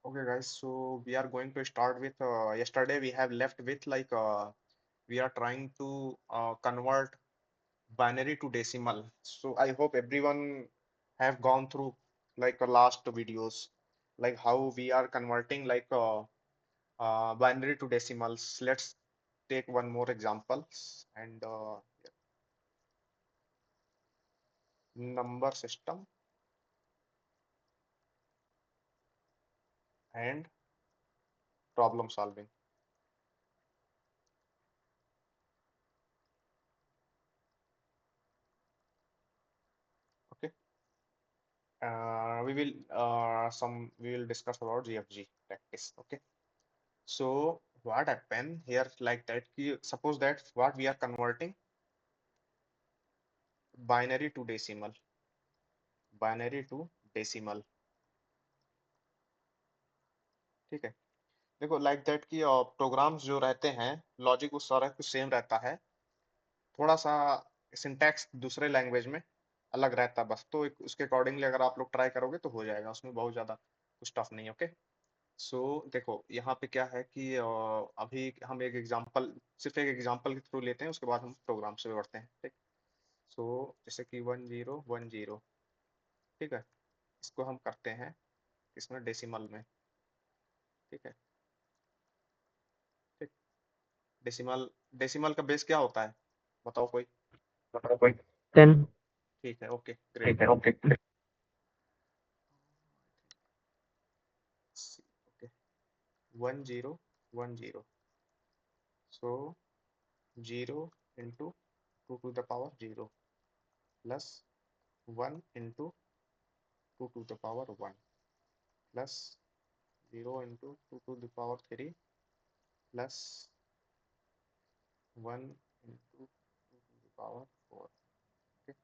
Okay, guys, so we are going to start with yesterday we have left with we are trying to convert binary to decimal. So I hope everyone have gone through last videos, like how we are converting binary to decimals. Let's take one more example and number system and problem solving. Okay. We will discuss about GFG practice. Okay. So what happen here like that suppose that what we are converting binary to decimal, binary to decimal. ठीक है, देखो like that कि programmes जो रहते हैं logic उस सारा कुछ सेम रहता है, थोड़ा सा सिंटैक्स दूसरे लैंग्वेज में अलग रहता है बस, तो उसके अकॉर्डिंगली अगर आप लोग ट्राई करोगे तो हो जाएगा, उसमें बहुत ज्यादा कुछ टफ नहीं है। ओके। सो देखो यहाँ पे क्या है कि अभी हम एक एग्जांपल, सिर्फ एक एग्जांपल के थ्रू लेते हैं, उसके बाद हम प्रोग्राम से बढ़ते हैं। ठीक। सो जैसे कि 1010, ठीक है, इसको हम करते हैं इसमें डेसिमल में। ठीक है। ठीक। डेसिमल, डेसिमल का बेस क्या होता है बताओ कोई। कोई 10। ठीक है, ओके ग्रेट। ठीक है, okay. Okay, 1010, so 0 into 2 to the power 0 plus 1 into 2 to the power 1 plus 0 into 2 to the power 3 plus 1 into 2 to the power 4। Okay,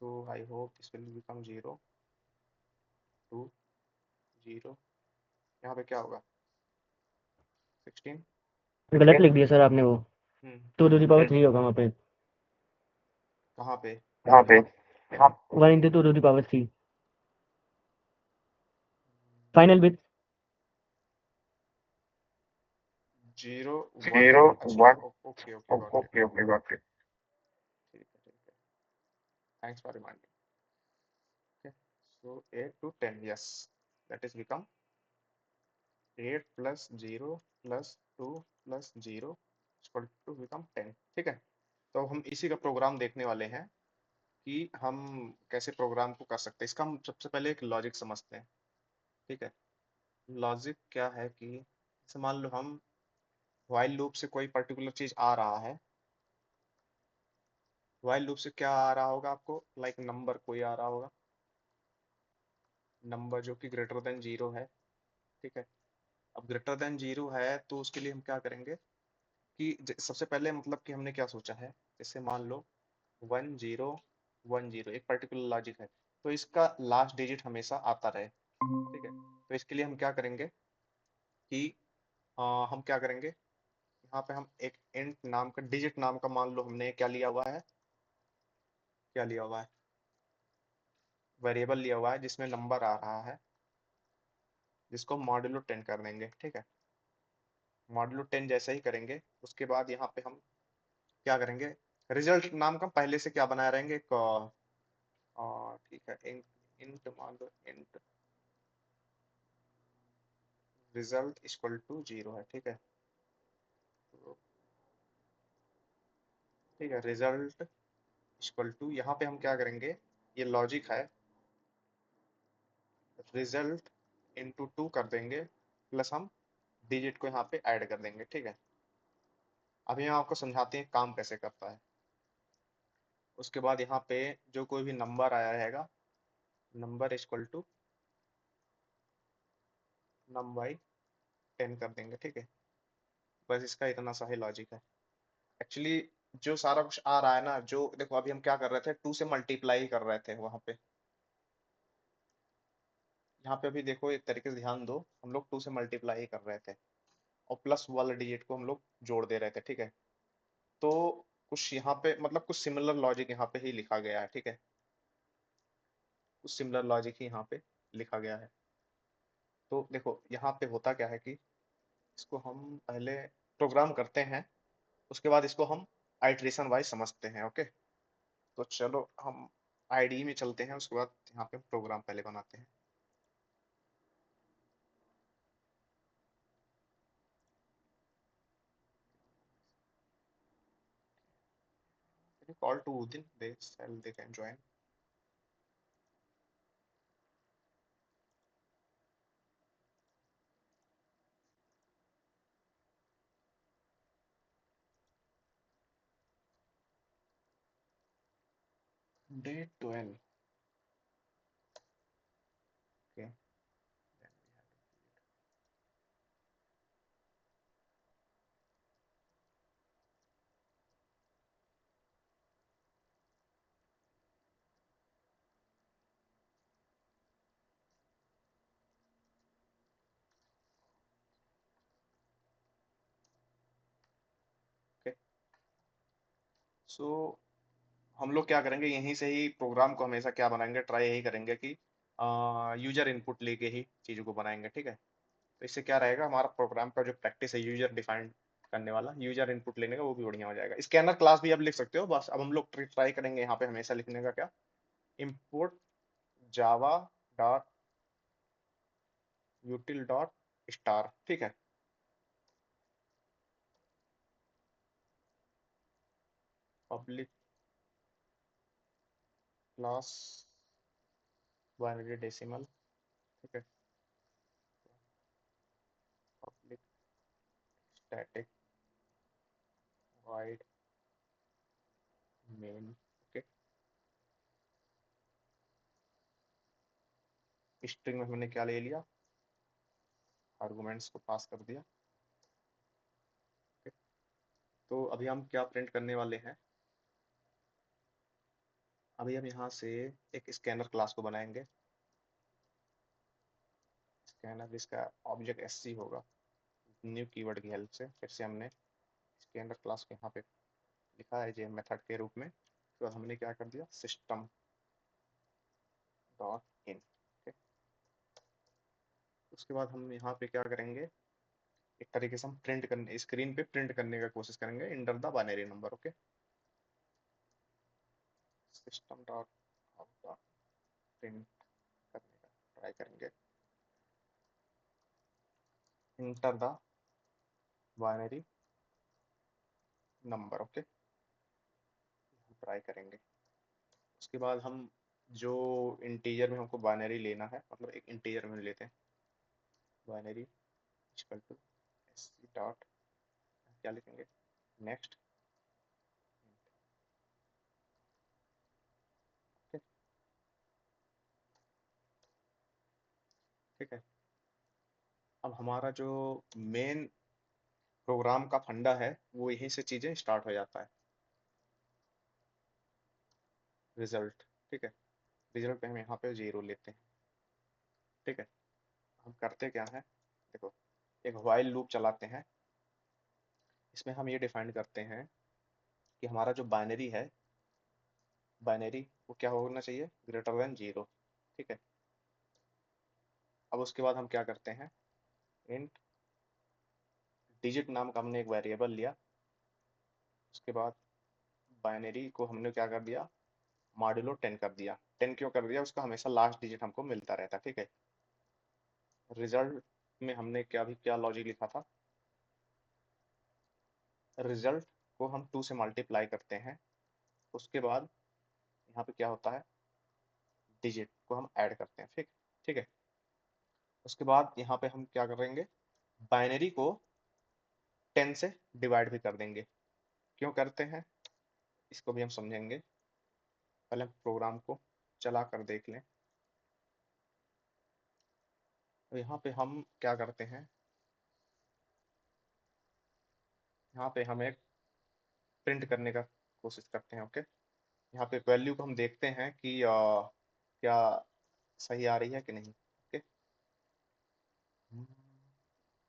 so I hope this will become 0 2 0। यहाँ पे क्या होगा 16। गलत लिख दिया sir आपने वो। हम्म। 2 to the power 3 होगा वहाँ पे। कहाँ पे कहाँ पे? 1 into 2 to the power 3 final with zero one. 0 अच्छा 1। Okay okay got it. Okay okay got it. ठीक है ठीक है, thanks for reminding. Okay, so 8 to 10, yes, that is become 8 + 0 + 2 + 0 equal to become 10। ठीक है, तो हम इसी का प्रोग्राम देखने वाले हैं कि हम कैसे प्रोग्राम को कर सकते हैं। इसका हम सबसे पहले एक लॉजिक समझते हैं। ठीक है, लॉजिक क्या है कि जैसे मान लो हम व्हाइल लूप से कोई पर्टिकुलर चीज आ रहा है, व्हाइल लूप से क्या आ रहा होगा आपको, लाइक नंबर कोई आ रहा होगा, नंबर जो कि ग्रेटर देन जीरो है। ठीक है, अब ग्रेटर देन जीरो है तो उसके लिए हम क्या करेंगे कि सबसे पहले मतलब कि हमने क्या सोचा है, जैसे मान लो 1010 एक पर्टिकुलर लॉजिक है, तो इसका लास्ट डिजिट हमेशा आता रहे। ठीक है, तो इसके लिए हम क्या करेंगे कि हम क्या करेंगे, यहाँ पे हम एक इंट नाम का, डिजिट नाम का मान लो हमने क्या लिया हुआ है, क्या लिया हुआ है, वेरिएबल लिया हुआ है जिसमें नंबर आ रहा है, जिसको मॉड्यूलो 10 कर देंगे। ठीक है, मॉड्यूलो 10 जैसे ही करेंगे उसके बाद यहाँ पे हम क्या करेंगे, रिजल्ट नाम का पहले से क्या बनाए रहेंगे एक ठीक है, इंट मान लो, इंट रिजल्ट इक्वल टू 0 है। ठीक है, तो ठीक है, रिजल्ट इक्वल टू, यहाँ पे हम क्या करेंगे, ये लॉजिक है, रिजल्ट इंटू 2 कर देंगे, प्लस हम डिजिट को यहाँ पे ऐड कर देंगे। ठीक है, अभी हम आपको समझाते हैं काम कैसे करता है। उसके बाद यहाँ पे जो कोई भी नंबर आया रहेगा, number equal to num by 10 कर देंगे। ठीक है, बस इसका इतना सा ही लॉजिक है एक्चुअली। जो सारा कुछ आ रहा है ना, जो देखो अभी हम क्या कर रहे थे, 2 से मल्टीप्लाई कर रहे थे वहां पे, यहाँ पे अभी देखो एक तरीके से ध्यान दो, हम लोग 2 से मल्टीप्लाई कर रहे थे और प्लस वाले डिजिट को हम लोग जोड़ दे रहे थे। ठीक है, तो कुछ यहाँ पे मतलब कुछ सिमिलर लॉजिक यहाँ पे ही लिखा गया है। ठीक है, कुछ सिमिलर लॉजिक ही यहाँ पे लिखा गया है। तो देखो यहाँ पे होता क्या है कि इसको हम पहले प्रोग्राम करते हैं, उसके बाद इसको हम आइट्रेशन वाइज समझते हैं। ओके, तो चलो हम आईडी में चलते हैं, उसके बाद यहाँ पे प्रोग्राम पहले बनाते हैं। Call to then they sell they can join day 12। Okay, so हम लोग क्या करेंगे, यहीं से ही प्रोग्राम को हमेशा क्या बनाएंगे, ट्राई यही करेंगे कि यूजर इनपुट लेके ही चीज़ों को बनाएंगे। ठीक है, तो इससे क्या रहेगा, हमारा प्रोग्राम का जो प्रैक्टिस है यूजर डिफाइंड करने वाला, यूजर इनपुट लेने का, वो भी बढ़िया हो जाएगा। स्कैनर क्लास भी आप लिख सकते हो। बस अब हम लोग ट्राई करेंगे यहाँ पे हमेशा लिखने का क्या, import Java dot यूटिल dot star. ठीक है, पब्लिक क्लास बाइनरी डेसिमल। ठीक है, public static wide main. Okay, string में हमने क्या ले लिया, आर्गुमेंट्स को पास कर दिया। Okay? तो अभी हम क्या प्रिंट करने वाले हैं, अभी हम यहाँ से एक स्कैनर क्लास को बनाएंगे। स्कैनर जिसका ऑब्जेक्ट एससी होगा, न्यू कीवर्ड की हेल्प से फिर से हमने स्कैनर क्लास को यहाँ पे लिखा है जे मेथड के रूप में। तो हमने क्या कर दिया, सिस्टम डॉट इन। उसके बाद हम यहाँ पे क्या करेंगे, एक तरीके से हम प्रिंट करने, स्क्रीन पे प्रिंट करने का कोशिश करेंगे, enter the binary number. Okay, system dot out print करने का ट्राई करेंगे, enter the binary number. Okay, try करेंगे। उसके बाद हम जो इंटीजर में हमको बाइनरी लेना है, मतलब एक इंटीजर में लेते हैं, binary equal to S dot, क्या लिखेंगे, नेक्स्ट। ठीक है, अब हमारा जो मेन प्रोग्राम का फंडा है वो यहीं से चीज़ें स्टार्ट हो जाता है, रिजल्ट। ठीक है, रिजल्ट पे हम यहाँ पे जीरो लेते हैं। ठीक है, हम करते क्या है, देखो, एक व्हाइल लूप चलाते हैं। इसमें हम ये डिफाइन करते हैं कि हमारा जो बाइनरी है, बाइनरी वो क्या होना चाहिए, ग्रेटर देन जीरो। ठीक है, अब उसके बाद हम क्या करते हैं, इंट डिजिट नाम का हमने एक वेरिएबल लिया। उसके बाद बाइनरी को हमने क्या कर दिया, मॉड्यूलो 10 कर दिया। 10 क्यों कर दिया, उसका हमेशा लास्ट डिजिट हमको मिलता रहता है। ठीक है, रिजल्ट में हमने क्या भी क्या लॉजिक लिखा था, रिजल्ट को हम 2 से मल्टीप्लाई करते हैं, उसके बाद यहाँ पे क्या होता है, डिजिट को हम ऐड करते हैं। ठीक, ठीक है, उसके बाद यहाँ पे हम क्या करेंगे, बाइनरी को 10 से डिवाइड भी कर देंगे। क्यों करते हैं, इसको भी हम समझेंगे, पहले हम प्रोग्राम को चला कर देख लें। तो यहाँ पे हम क्या करते हैं, यहाँ पे हम एक प्रिंट करने का कोशिश करते हैं। ओके, यहाँ पे वैल्यू को हम देखते हैं कि क्या सही आ रही है कि नहीं। ओके,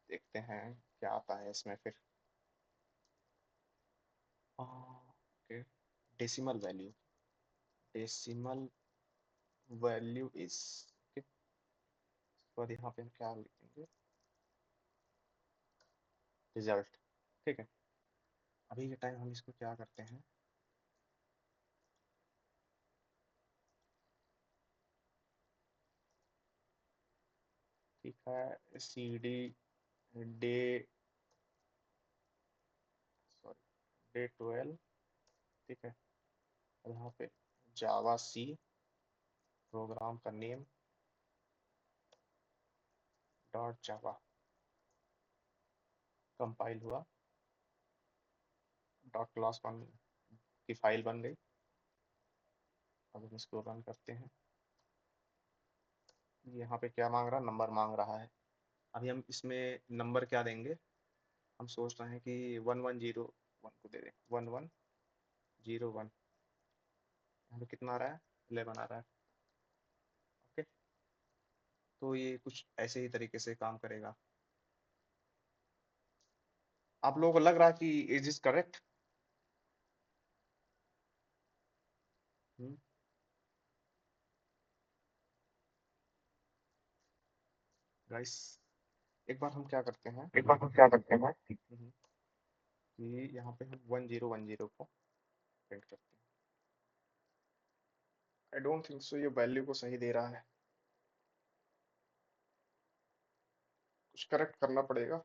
देखते हैं क्या आता है इसमें फिर। Okay, decimal value, decimal value is बाद यहाँ पे हम क्या लिखेंगे, रिजल्ट। ठीक है, अभी के टाइम हम इसको क्या करते हैं, ठीक है, C D day, sorry, day 12, ठीक है, और यहाँ पे जावा सी, प्रोग्राम का नेम डॉट जावा, कंपाइल हुआ, डॉट क्लास वन की फाइल बन गई। अब हम इसको रन करते हैं, यहाँ पे क्या मांग रहा है, नंबर मांग रहा है। अभी हम इसमें नंबर क्या देंगे, हम सोच रहे हैं कि 1101 को दे दें, 1101। यहाँ पे कितना आ रहा है, 11 आ रहा है। ओके, तो ये कुछ ऐसे ही तरीके से काम करेगा। आप लोगों को लग रहा है कि इज इज करेक्ट? गाइस, एक बार हम क्या करते हैं, एक बार हम क्या करते हैं, हम्म, कि यहाँ पे हम 1010 को प्रिंट करते हैं। आई डोंट थिंक सो ये वैल्यू को सही दे रहा है, कुछ करेक्ट करना पड़ेगा।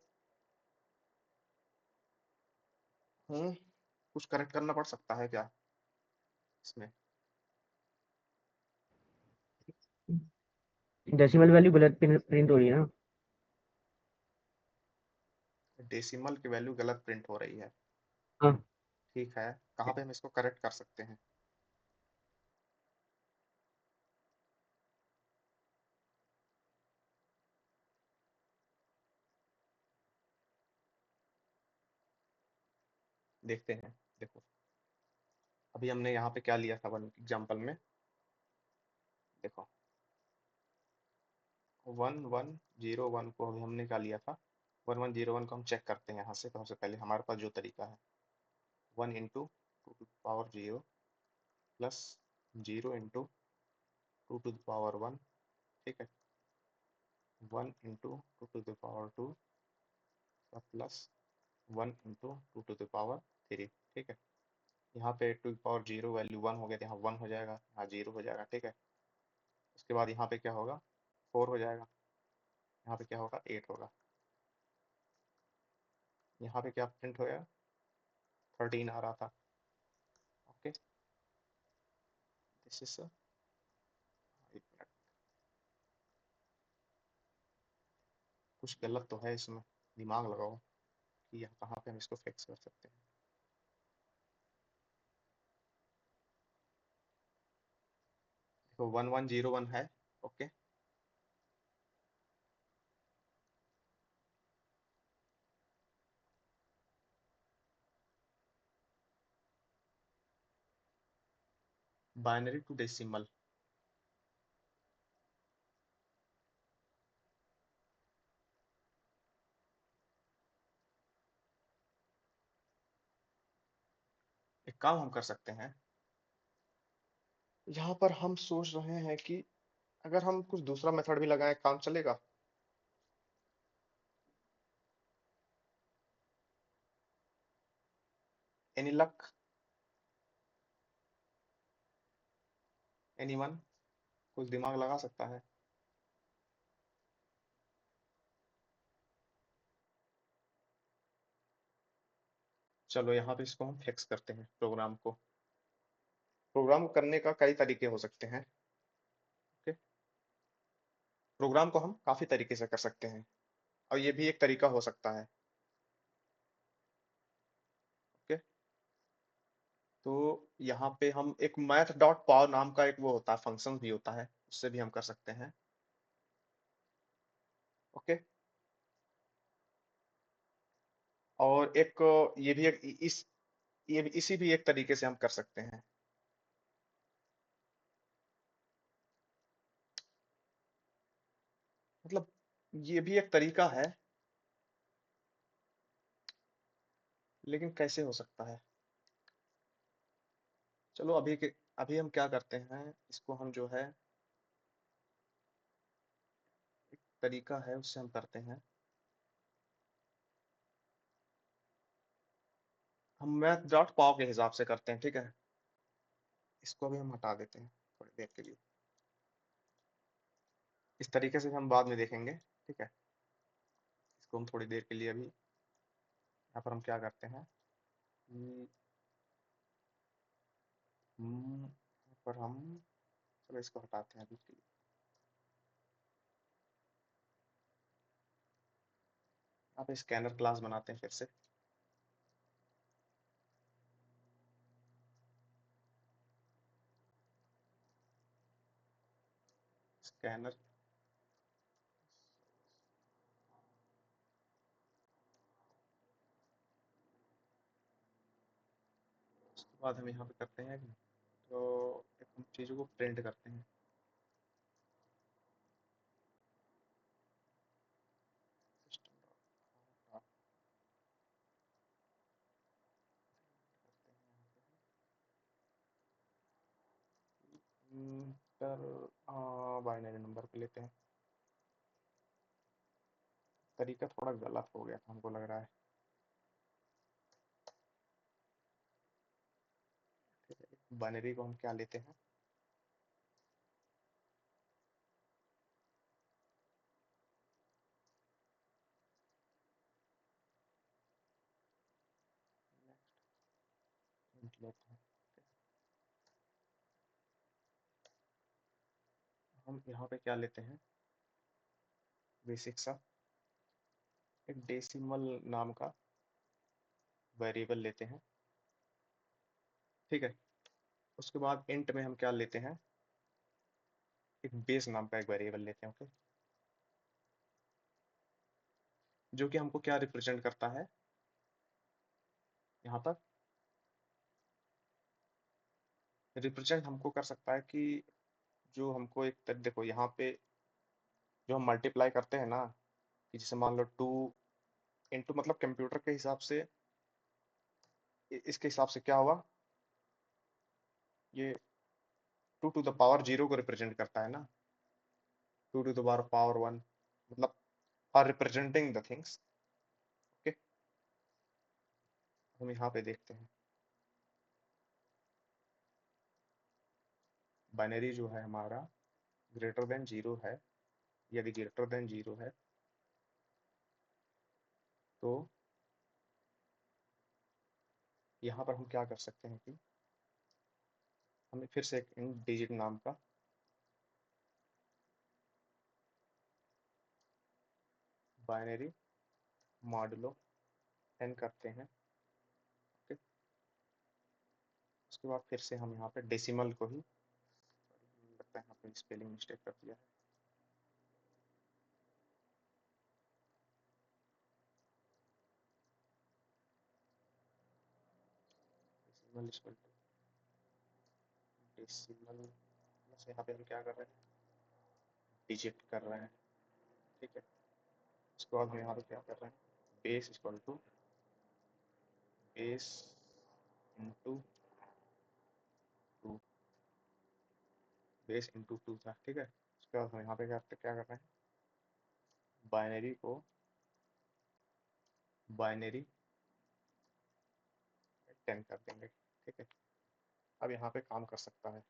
हम्म, कुछ करेक्ट करना पड़ सकता है क्या इसमें? डेसिमल वैल्यू गलत प्रिंट हो रही है ना। डेसिमल की वैल्यू गलत प्रिंट हो रही है, हाँ, ठीक है, कहाँ पे हम इसको करेक्ट कर सकते हैं? देखते हैं, देखो, अभी हमने यहाँ पे क्या लिया था वन एग्जाम्पल में, देखो 1101 को अभी हमने क्या लिया था, 1101 को हम चेक करते हैं यहाँ से। तो सबसे पहले हमारे पास जो तरीका है, 1 × 2⁻0 प्लस 0 × 2⁻1, ठीक है, 1 × 2⁻2 प्लस 1 × 2⁻3, ठीक है। यहाँ पे 2 × 0 वैल्यू 1 हो गया, तो यहाँ 1 हो जाएगा, यहाँ 0 हो जाएगा, ठीक है। उसके बाद यहाँ पे क्या होगा, 4 हो जाएगा, यहाँ पे क्या होगा, 8 होगा, यहाँ पे क्या प्रिंट होगा, 13 आ रहा था। ओके, दिस इज, एक मिनट, कुछ गलत तो है इसमें, दिमाग लगाओ कि यहाँ कहाँ पे हम इसको फिक्स कर सकते हैं। तो 1101 है, ओके, बाइनरी टू डेसिमल, एक काम हम कर सकते हैं, यहाँ पर हम सोच रहे हैं कि अगर हम कुछ दूसरा मेथड भी लगाएं, काम चलेगा? एनी लक, एनीवन, कुछ दिमाग लगा सकता है? चलो यहाँ पे इसको हम फिक्स करते हैं, प्रोग्राम को। प्रोग्राम करने का कई तरीके हो सकते हैं, ओके, प्रोग्राम को हम काफी तरीके से कर सकते हैं, और ये भी एक तरीका हो सकता है, ओके। तो यहाँ पे हम एक मैथ डॉट पावर नाम का एक वो होता है, फंक्शन भी होता है, उससे भी हम कर सकते हैं, ओके। और एक ये भी एक इस ये भी इसी भी एक तरीके से हम कर सकते हैं, मतलब ये भी एक तरीका है, लेकिन कैसे हो सकता है? चलो अभी हम क्या करते हैं, इसको हम जो है तरीका है उससे हम करते हैं। हम मैथ डॉट पाव के हिसाब से करते हैं, ठीक है। इसको भी हम हटा देते हैं थोड़ी देर के लिए। इस तरीके से हम बाद में देखेंगे, ठीक है। इसको हम थोड़ी देर के लिए अभी यहाँ पर हम क्या करते हैं कि यहाँ पर हम, चलो इसको हटाते हैं अभी के लिए। यहाँ पे स्कैनर क्लास बनाते हैं फिर से। स्कैनर, उसके बाद हम यहाँ पे करते हैं तो एक हम चीज़ों को प्रिंट करते हैं। सिस्टम इंटर बाइनरी नंबर पे लेते हैं। तरीका थोड़ा गलत हो गया था हमको लग रहा है, ठीक है। बाइनरी को हम क्या लेते हैं, नेक्स्ट लेते हैं। हम यहाँ पे क्या लेते हैं, बेसिक सा एक डेसिमल नाम का वेरिएबल लेते हैं, ठीक है। उसके बाद इंट में हम क्या लेते हैं, एक बेस नाम का एक वेरिएबल लेते हैं, ओके। जो कि हमको क्या रिप्रेजेंट करता है, यहाँ पर रिप्रेजेंट हमको कर सकता है कि जो हमको एक देखो यहाँ पे जो हम मल्टीप्लाई करते हैं ना, कि जैसे मान लो 2 इंटू, मतलब कंप्यूटर के हिसाब से इसके हिसाब से क्या हुआ, ये 2 टू द पावर 0 को रिप्रेजेंट करता है ना, 2 टू द पावर 1, मतलब are representing the things, okay. हम यहाँ पे देखते हैं बाइनरी जो है हमारा ग्रेटर देन 0 है। यदि ग्रेटर देन 0 है तो यहाँ पर हम क्या कर सकते हैं कि हमें फिर से एक इन डिजिट नाम का बाइनरी मॉडुलो n करते हैं, ओके। उसके बाद फिर से हम यहाँ पे डेसिमल को ही, लगता है यहाँ पे स्पेलिंग मिस्टेक कर दिया है, decimal equal to decimal plus, यहाँ पे हम क्या कर रहे हैं, डिजिट कर रहे हैं, ठीक है। उसके बाद हम यहाँ पे क्या कर रहे हैं, base equal to base into 2, base into 2 था, ठीक है। उसके बाद हम यहाँ पे क्या कर रहे हैं, बाइनरी को बाइनरी 10 कर देंगे, ठीक है। अब यहाँ पे काम कर सकता है,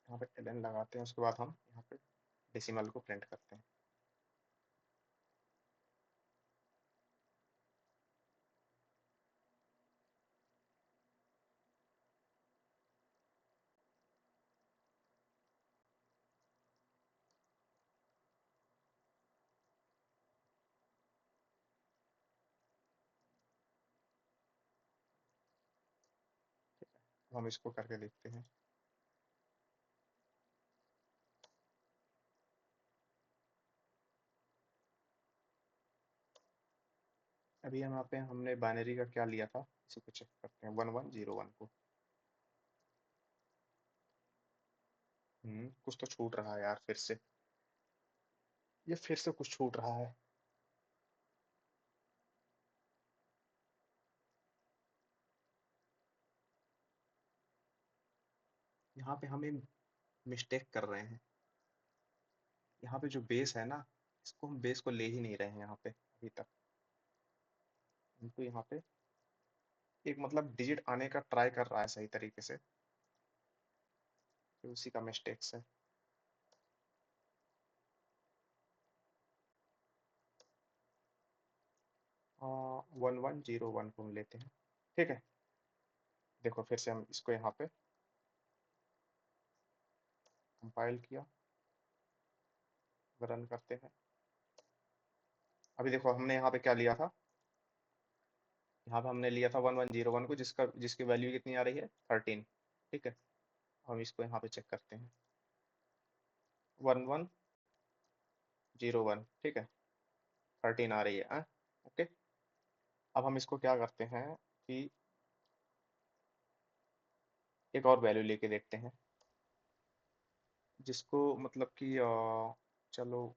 यहाँ पे ln लगाते हैं। उसके बाद हम यहाँ पे डेसिमल को प्रिंट करते हैं। तो हम इसको करके देखते हैं। अभी यहाँ पे हमने बाइनरी का क्या लिया था, इसी को चेक करते हैं, 1101 को। कुछ तो छूट रहा है यार, फिर से ये फिर से कुछ छूट रहा है। यहाँ पे हम एक मिस्टेक कर रहे हैं। यहाँ पे जो बेस है ना, इसको हम बेस को ले ही नहीं रहे हैं यहाँ पे अभी तक। हमको यहाँ पे एक मतलब डिजिट आने का ट्राई कर रहा है सही तरीके से, तो उसी का मिस्टेक्स है। 1101 को हम लेते हैं, ठीक है। देखो फिर से हम इसको यहाँ पे कंपाइल किया, रन करते हैं। अभी देखो हमने यहाँ पे क्या लिया था, यहाँ पे हमने लिया था 1101 को, जिसकी वैल्यू कितनी आ रही है 13, ठीक है। हम इसको यहाँ पे चेक करते हैं, 1101, ठीक है, 13 आ रही है, ओके। अब हम इसको क्या करते हैं कि एक और वैल्यू लेके देखते हैं, जिसको मतलब कि चलो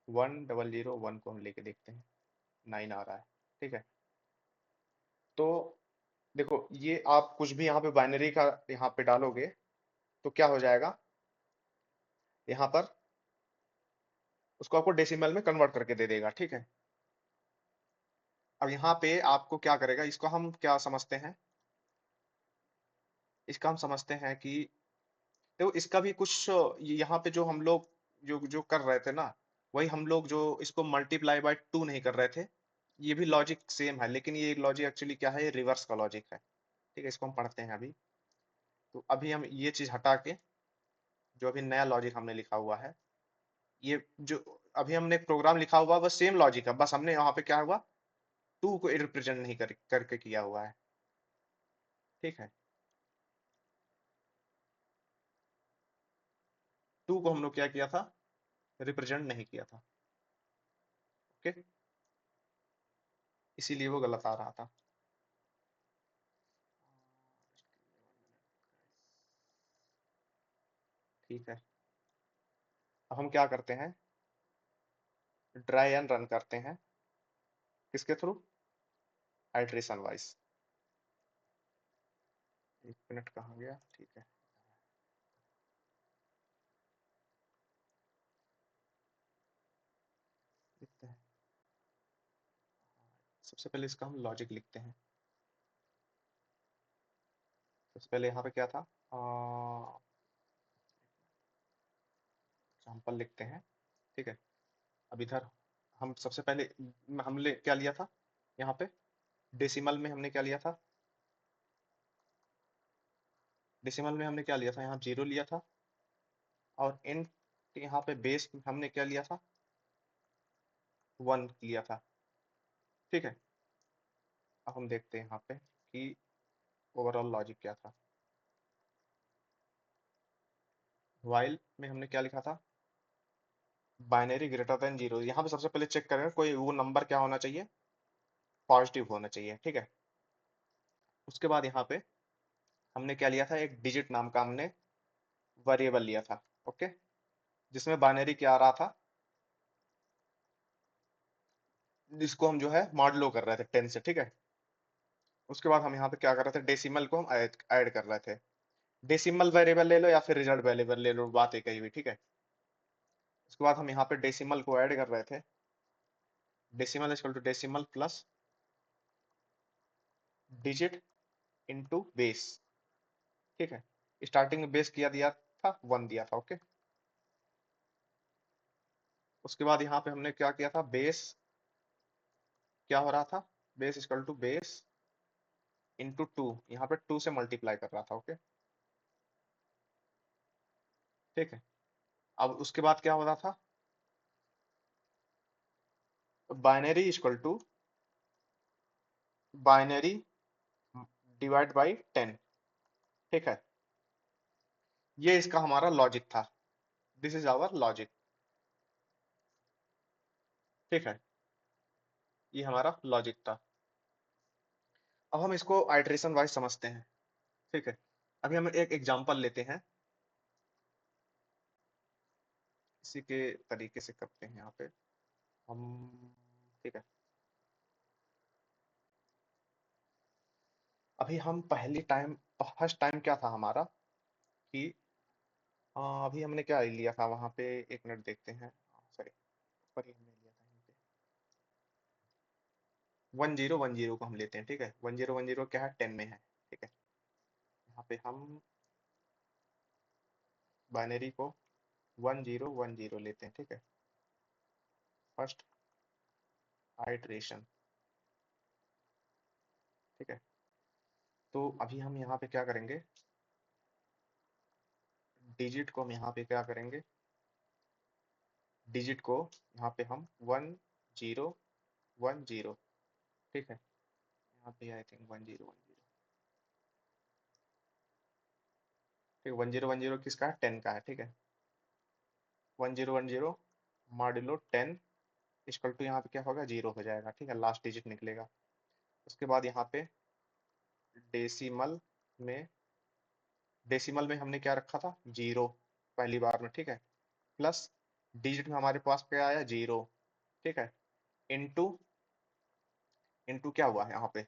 1001 को हम लेके देखते हैं, 9 आ रहा है, ठीक है। तो देखो ये आप कुछ भी यहाँ पे बाइनरी का यहाँ पे डालोगे तो क्या हो जाएगा, यहाँ पर उसको आपको डेसिमल में कन्वर्ट करके दे देगा, ठीक है। अब यहाँ पे आपको क्या करेगा, इसको हम क्या समझते हैं, इसका हम समझते हैं कि देखो इसका भी कुछ यहाँ पे जो हम लोग जो जो कर रहे थे ना, वही हम लोग जो इसको मल्टीप्लाई बाय 2 नहीं कर रहे थे, ये भी लॉजिक सेम है, लेकिन ये लॉजिक एक्चुअली क्या है, ये रिवर्स का लॉजिक है, ठीक है। इसको हम पढ़ते हैं अभी। तो अभी हम ये चीज हटा के जो अभी नया लॉजिक हमने लिखा हुआ है, ये जो अभी हमने एक प्रोग्राम लिखा हुआ है, बस सेम लॉजिक है, बस हमने यहाँ पे क्या हुआ, 2 को रिप्रेजेंट नहीं करके किया हुआ है, ठीक है। 2 को हम लोग क्या किया था, रिप्रेजेंट नहीं किया था, ओके। इसीलिए वो गलत आ रहा था। ठीक है, अब हम क्या करते हैं, ड्राई एंड रन करते हैं, किसके थ्रू, आइट्रेशन वाइज। 1 मिनट कहाँ गया, ठीक है। लिखते हैं, सबसे पहले इसका हम लॉजिक लिखते हैं। सबसे पहले यहाँ पे क्या था, एग्जाम्पल लिखते हैं, ठीक है। अब इधर हम सबसे पहले हमने क्या लिया था, यहाँ पे डेसिमल में हमने क्या लिया था, डेसिमल में हमने क्या लिया था, यहाँ 0 लिया था, और इन यहाँ पे बेस हमने क्या लिया था, 1 लिया था, ठीक है। अब हम देखते हैं यहाँ पे कि ओवरऑल लॉजिक क्या था। व्हाइल में हमने क्या लिखा था, बाइनरी ग्रेटर देन 0, यहाँ पे सबसे पहले चेक करेंगे कोई वो नंबर क्या होना चाहिए, पॉजिटिव होना चाहिए, ठीक है। उसके बाद यहाँ पे हमने क्या लिया था, एक डिजिट नाम का हमने वेरिएबल लिया था, ओके, जिसमें बाइनरी क्या आ रहा था, जिसको हम जो है मॉडलो कर रहे थे 10 से, ठीक है। उसके बाद हम यहाँ पे क्या कर रहे थे, डेसिमल को हम ऐड कर रहे थे। डेसिमल वेरिएबल ले लो या फिर रिजल्ट वेरिएबल ले लो, बात एक ही हुई, ठीक है। उसके बाद हम यहाँ पे डेसिमल को ऐड कर रहे थे, decimal equal to decimal plus digit into base, ठीक है। स्टार्टिंग में बेस किया दिया था 1 दिया था, ओके। उसके बाद यहाँ पे हमने क्या किया था, बेस क्या हो रहा था, base equal to base into 2, यहाँ पे 2 से मल्टीप्लाई कर रहा था, ओके, ठीक है। अब उसके बाद क्या हो रहा था, binary equal to binary divide by 10, ठीक है। ये इसका हमारा लॉजिक था, दिस इज आवर लॉजिक, ठीक है। ये हमारा लॉजिक था। अब हम इसको आइट्रेशन वाइज समझते हैं, ठीक है। अभी हम एक एग्जांपल लेते हैं, इसी के तरीके से करते हैं यहाँ पे हम, ठीक है। अभी हम पहली टाइम फर्स्ट टाइम क्या था हमारा, कि अभी हमने क्या लिया था वहाँ पे, एक मिनट देखते हैं, सॉरी, ऊपर ही हमने लिया था यहीं पे, 1010 को हम लेते हैं, ठीक है। 1010 क्या है, 10 में है, ठीक है। यहाँ पे हम बाइनरी को 1010 लेते हैं, ठीक है। फर्स्ट आइट्रेशन, ठीक है। तो अभी हम यहाँ पे क्या करेंगे, डिजिट को हम यहाँ पे क्या करेंगे, डिजिट को यहाँ पे हम 1010, ठीक है। यहाँ पे आई थिंक 1010, ठीक है। 1010 किसका है, 10 का है, ठीक है। 1010 मॉड्यूलो 10 इक्वल टू यहाँ पे क्या होगा, 0 हो जाएगा, ठीक है, लास्ट डिजिट निकलेगा। उसके बाद यहाँ पे डेसिमल में, डेसिमल में हमने क्या रखा था, 0 पहली बार में, ठीक है। प्लस डिजिट में हमारे पास क्या आया, 0, ठीक है। इनटू, इनटू क्या हुआ है यहाँ पे,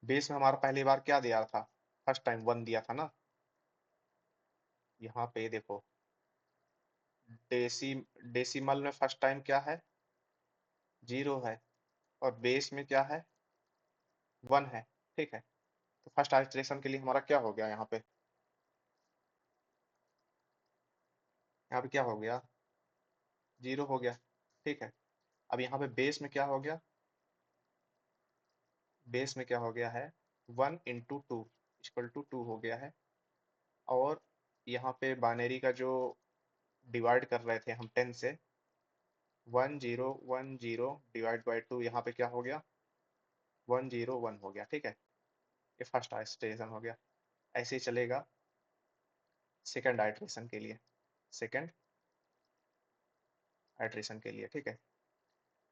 बेस में हमारा पहली बार क्या दिया था, फर्स्ट टाइम 1 दिया था ना। यहाँ पे देखो, डेसी डेसिमल में फर्स्ट टाइम क्या है, 0 है, और बेस में क्या है, 1 है, ठीक है। तो फर्स्ट आइटरेशन के लिए हमारा क्या हो गया, यहाँ पे, यहाँ पे क्या हो गया, 0 हो गया, ठीक है। अब यहाँ पे बेस में क्या हो गया, बेस में क्या हो गया है, 1 × 2 इक्वल टू 2 हो गया है। और यहाँ पे बाइनरी का जो डिवाइड कर रहे थे हम 10 से, 1010 डिवाइड बाई 2, यहाँ पे क्या हो गया, 101 हो गया, ठीक है। ये फर्स्ट आइट्रेशन हो गया। ऐसे ही चलेगा सेकंड आइट्रेशन के लिए, सेकंड आइट्रेशन के लिए, ठीक है।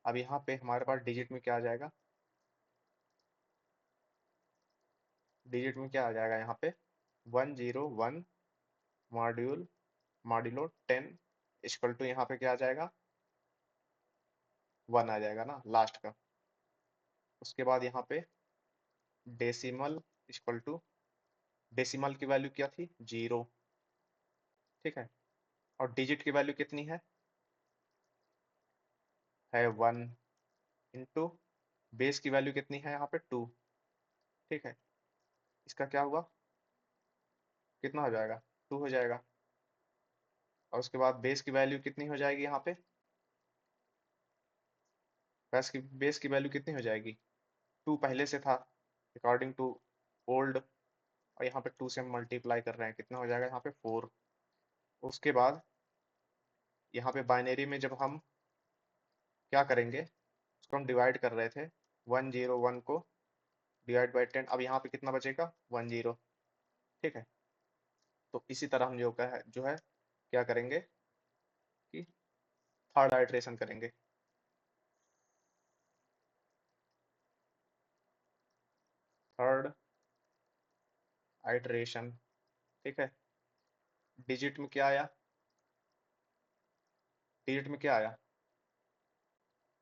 अब यहाँ पे हमारे पास डिजिट में क्या आ जाएगा, डिजिट में क्या आ जाएगा यहाँ पे, 101 मॉड्यूल मॉड्यूलो 10 इक्वल टू यहाँ पे क्या आ जाएगा, 1 आ जाएगा ना लास्ट का। उसके बाद यहाँ पे डेसिमल इक्वल टू, डेसिमल की वैल्यू क्या थी, 0, ठीक है। और डिजिट की वैल्यू कितनी है 1, इंटू बेस की वैल्यू कितनी है यहाँ पे 2, ठीक है। इसका क्या हुआ, कितना हो जाएगा, 2 हो जाएगा। और उसके बाद बेस की वैल्यू कितनी हो जाएगी यहाँ पे, बेस की वैल्यू कितनी हो जाएगी, 2 पहले से था अकॉर्डिंग टू ओल्ड, और यहाँ पे 2 से हम मल्टीप्लाई कर रहे हैं, कितना हो जाएगा यहाँ पे 4। उसके बाद यहाँ पे बाइनरी में जब हम क्या करेंगे, उसको हम डिवाइड कर रहे थे, 101 को डिवाइड बाई 10, अब यहाँ पे कितना बचेगा, 10, ठीक है। तो इसी तरह हम जो है क्या करेंगे कि थर्ड आइट्रेशन करेंगे, थर्ड आइट्रेशन, ठीक है। डिजिट में क्या आया, डिजिट में क्या आया,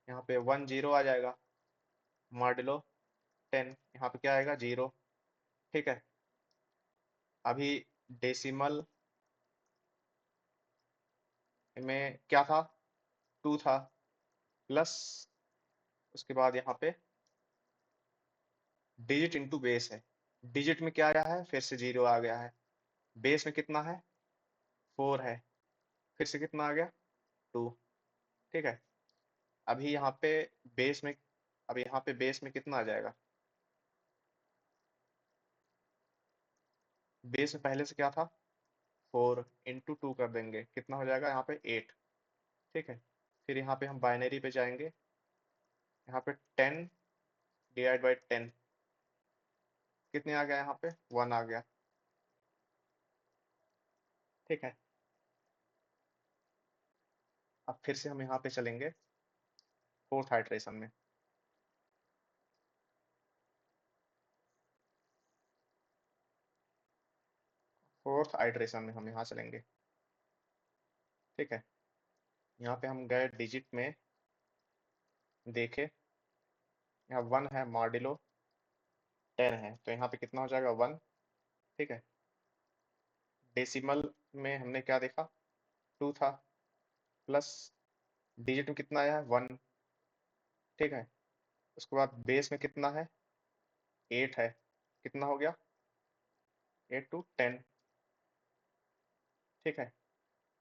यहाँ पे 10 आ जाएगा, मॉडुलो 10, यहाँ पे क्या आएगा, 0, ठीक है। अभी डेसिमल में क्या था, 2 था, प्लस उसके बाद यहाँ पे डिजिट इंटू बेस है, डिजिट में क्या आया है, फिर से 0 आ गया है, बेस में कितना है, 4 है, फिर से कितना आ गया, 2, ठीक है। अभी यहाँ पे बेस में, अब यहाँ पे बेस में कितना आ जाएगा, बेस में पहले से क्या था, 4 इंटू 2 कर देंगे, कितना हो जाएगा यहाँ पे 8, ठीक है। फिर यहाँ पे हम बाइनरी पे जाएंगे, यहाँ पे 10 डिवाइड बाई 10, कितने आ गया यहाँ पे, 1 आ गया, ठीक है। अब फिर से हम यहाँ पे चलेंगे फोर्थ आइट्रेशन में, फोर्थ आइट्रेशन में हम यहाँ चलेंगे, ठीक है। यहाँ पे हम गए डिजिट में, देखे यहाँ 1 है, मॉड्यूलो 10 है, तो यहाँ पे कितना हो जाएगा, 1, ठीक है। डेसिमल में हमने क्या देखा, 2 था, प्लस डिजिट में कितना आया है, 1। ठीक है, उसके बाद बेस में कितना है, 8 है, कितना हो गया, 8 टू 10। ठीक है,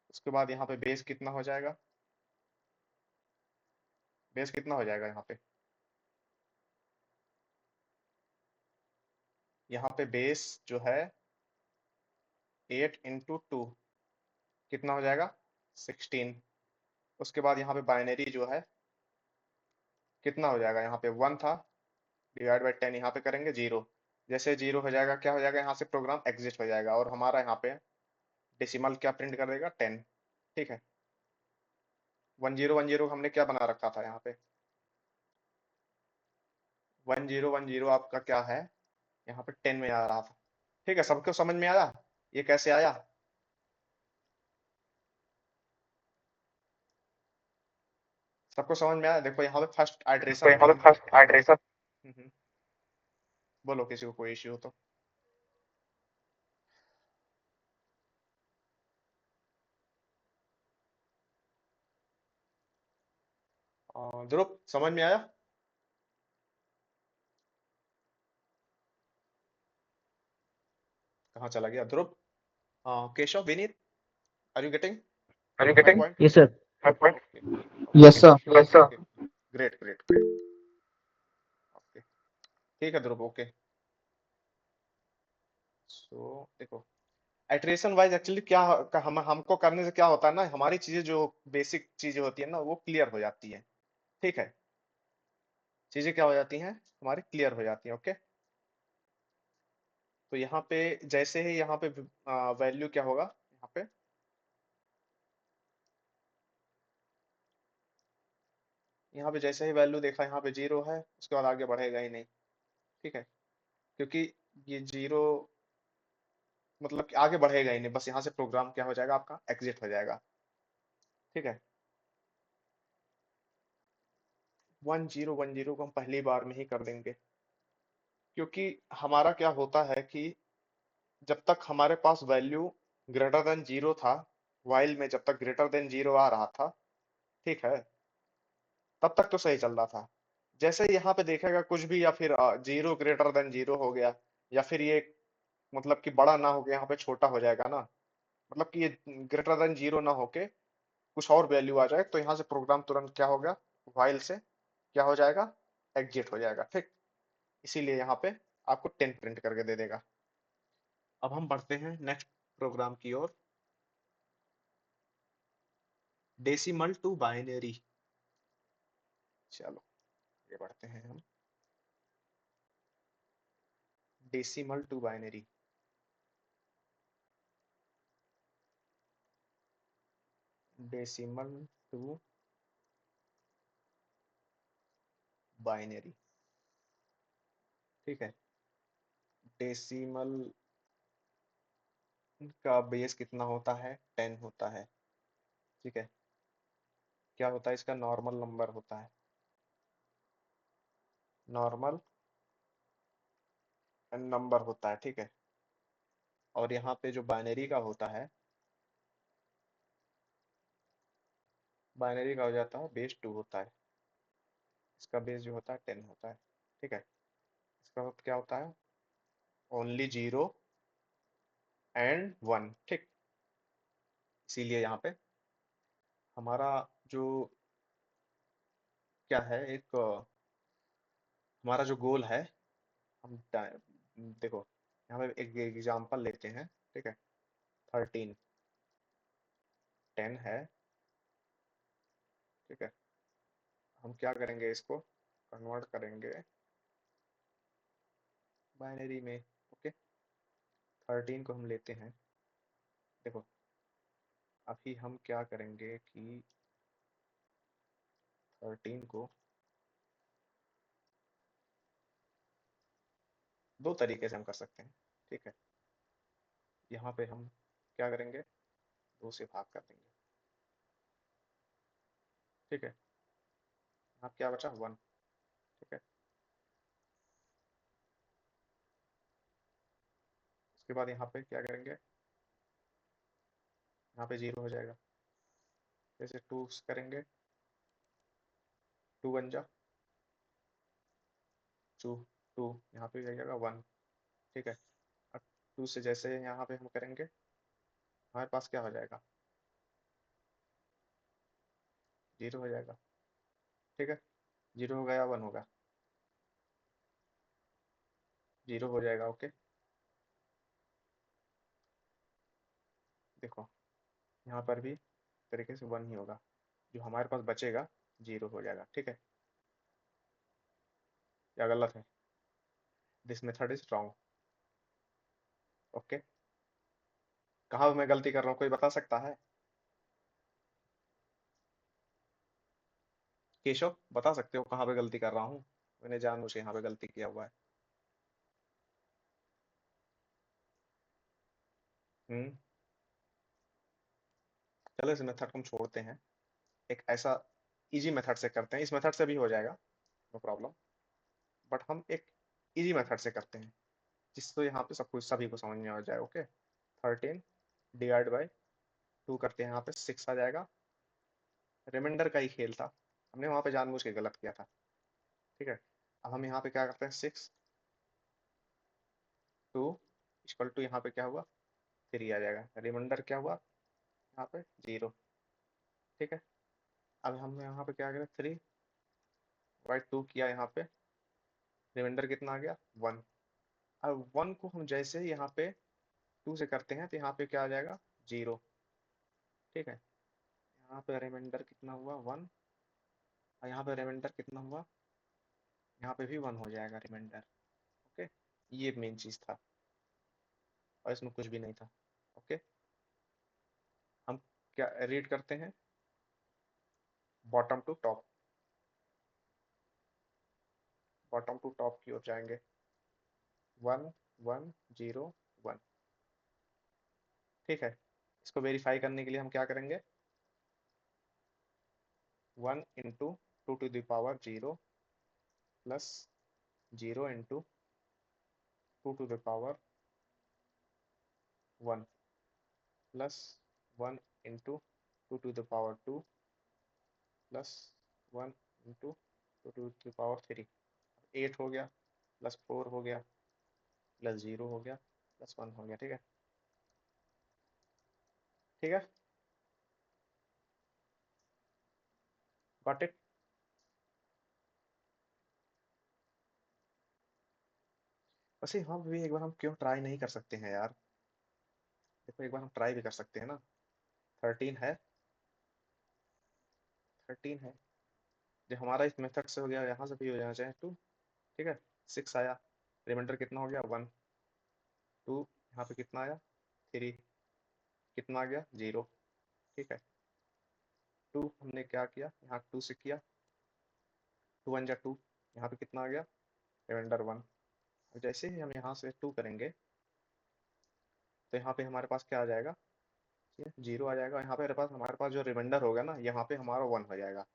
उसके बाद यहाँ पे बेस कितना हो जाएगा, बेस कितना हो जाएगा यहाँ पे बेस जो है 8 इंटू 2 कितना हो जाएगा, 16। उसके बाद यहाँ पे बाइनरी जो है कितना हो जाएगा, यहाँ पे 1 था, डिवाइड बाई 10 यहाँ पे करेंगे 0। जैसे 0 हो जाएगा क्या हो जाएगा, यहाँ से प्रोग्राम एग्जिट हो जाएगा और हमारा यहाँ पे डेसिमल क्या प्रिंट कर देगा, 10। ठीक है, 1010 हमने क्या बना रखा था यहाँ पे, 1010 आपका क्या है, यहाँ पे 10 में आ रहा था। ठीक है, सबको समझ में आया ये कैसे आया। सबको समझ में आया, देखो यहाँ पे फर्स्ट तो आइटरेशन यहाँ में पे हम फर्स्ट एड्रेस। बोलो किसी को कोई इश्यू हो तो। ध्रुव समझ में आया, कहाँ चला गया Dhruv, Keshav, Vineet, are you getting are you my getting? Point. Yes sir. Okay, okay, yes sir. Yes sir. Okay, great great great, okay, ठीक है ध्रुव, ओके। सो देखो, आइटरेशन वाइज एक्चुअली क्या हम हमको करने से क्या होता है ना, हमारी चीजें जो बेसिक चीजें होती है ना वो क्लियर हो जाती है। ठीक है, चीजें क्या हो जाती हैं, हमारी क्लियर हो जाती हैं। ओके, तो यहाँ पे जैसे ही यहाँ पे वैल्यू क्या होगा, यहाँ पे जैसे ही वैल्यू देखा यहाँ पे 0 है, उसके बाद आगे बढ़ेगा ही नहीं। ठीक है, क्योंकि ये 0 मतलब कि आगे बढ़ेगा ही नहीं, बस यहाँ से प्रोग्राम क्या हो जाएगा, आपका एग्जिट हो जाएगा। ठीक है, 1010 को हम पहली बार में ही कर देंगे, क्योंकि हमारा क्या होता है कि जब तक हमारे पास वैल्यू ग्रेटर देन 0 था, वाइल में जब तक ग्रेटर देन 0 आ रहा था, ठीक है, तब तक तो सही चल रहा था। जैसे ही यहाँ पे देखेगा कुछ भी, या फिर 0 ग्रेटर देन 0 हो गया, या फिर ये मतलब कि बड़ा ना हो गया, यहाँ पे छोटा हो जाएगा ना, मतलब कि ये ग्रेटर देन 0 ना होके कुछ और वैल्यू आ जाए, तो यहाँ से प्रोग्राम तुरंत क्या होगा, वाइल से क्या हो जाएगा, एग्जिट हो जाएगा। ठीक, इसीलिए यहाँ पे आपको 10 प्रिंट करके दे देगा। अब हम बढ़ते हैं नेक्स्ट प्रोग्राम की ओर, डेसिमल टू बाइनरी। चलो ये बढ़ते हैं हम, decimal to binary, decimal to binary. ठीक है, डेसिमल का बेस कितना होता है, 10 होता है। ठीक है, क्या होता है, इसका नॉर्मल नंबर होता है, नॉर्मल नंबर होता है। ठीक है, और यहाँ पे जो बाइनरी का होता है, बाइनरी का हो जाता है बेस 2 होता है, इसका बेस जो होता है 10 होता है। ठीक है, इसका क्या होता है, ओनली 0 एंड 1। ठीक, इसीलिए यहाँ पे हमारा जो क्या है, एक हमारा जो गोल है, हम देखो यहाँ पे एक एग्जांपल लेते हैं। ठीक है, 13 10 है। ठीक है, हम क्या करेंगे, इसको कन्वर्ट करेंगे बाइनरी में। ओके, 13 को हम लेते हैं, देखो अभी हम क्या करेंगे कि 13 को दो तरीके से हम कर सकते हैं। ठीक है, यहाँ पे हम क्या करेंगे, 2 से भाग कर देंगे। ठीक है, यहाँ क्या बचा, 1। ठीक है, उसके बाद यहाँ पे क्या करेंगे, यहाँ पे 0 हो जाएगा। जैसे 2 करेंगे, 2 बन जा, 2 2 यहाँ पे जाएगा 1। ठीक है, अब 2 से जैसे यहाँ पे हम करेंगे, हमारे पास क्या हो जाएगा, 0 हो जाएगा। ठीक है, 0 हो गया, 1 होगा, 0 हो जाएगा। ओके, देखो यहाँ पर भी तरीके से 1 ही होगा, जो हमारे पास बचेगा 0 हो जाएगा। ठीक है, या गलत है? This method is wrong. Okay, कहाँ मैं गलती कर रहा हूँ, कोई बता सकता है? केशव, बता सकते हो कहाँ पे गलती कर रहा हूँ? मैंने जानबूझ के यहाँ पे गलती किया हुआ है। हम्म, चलो इस मेथड को हम छोड़ते हैं, एक ऐसा इजी मेथड से करते हैं। इस मेथड से भी हो जाएगा, नो प्रॉब्लम, बट हम एक इजी मेथड से करते हैं जिससे यहाँ पे सब कुछ सभी को समझ में आ जाए। ओके, 13 डिवाइड बाई 2 करते हैं, यहाँ पे 6 आ जाएगा। रिमाइंडर का ही खेल था, हमने वहाँ पे जानबूझ के गलत किया था। ठीक है, अब हम यहाँ पे क्या करते हैं, 6 2 इक्वल टू यहाँ पे क्या हुआ, 3 आ जाएगा। रिमाइंडर क्या हुआ यहाँ पे, 0। ठीक है, अब हम यहाँ पे क्या करें, 3 बाई 2 किया, यहाँ पे रिमाइंडर कितना आ गया, 1। अब 1 को हम जैसे ही यहाँ पे 2 से करते हैं तो यहाँ पे क्या आ जाएगा, 0। ठीक है, यहाँ पे रिमाइंडर कितना हुआ, 1, और यहाँ पे रिमाइंडर कितना हुआ, यहाँ पे भी 1 हो जाएगा रिमाइंडर। ओके, ये मेन चीज था, और इसमें कुछ भी नहीं था। ओके, हम क्या रीड करते हैं, bottom to top, bottom to top की ओर जाएंगे, 1 1 0 1। ठीक है, इसको वेरीफाई करने के लिए हम क्या करेंगे, 1 into 2 to the power 0 plus 0 into 2 to the power 1 plus 1 into 2 to the power 2 plus 1 into 2 to the power 3। 8 हो गया, प्लस 4 हो गया, प्लस 0 हो गया, प्लस 1 हो गया। ठीक है, ठीक है, गॉट इट। वैसे हम भी एक बार हम क्यों ट्राई नहीं कर सकते हैं यार, देखो एक बार हम ट्राई भी कर सकते हैं ना। 13 है, 13 है, जो हमारा इस मेथड से हो गया, यहाँ से भी हो जाना चाहिए 2। ठीक है, 6 आया, रिमाइंडर कितना हो गया, 1। 2 यहाँ पे कितना आया, 3, कितना आ गया, 0। ठीक है, 2 हमने क्या किया, यहाँ 2 से किया, 2 1 जा 2, यहाँ पे कितना आ गया, रिमाइंडर 1। जैसे ही हम यहाँ से 2 करेंगे तो यहाँ पे हमारे पास क्या आ जाएगा, 0 आ जाएगा। यहाँ पे हमारे पास जो रिमाइंडर होगा ना, यहाँ पे हमारा 1 हो जाएगा।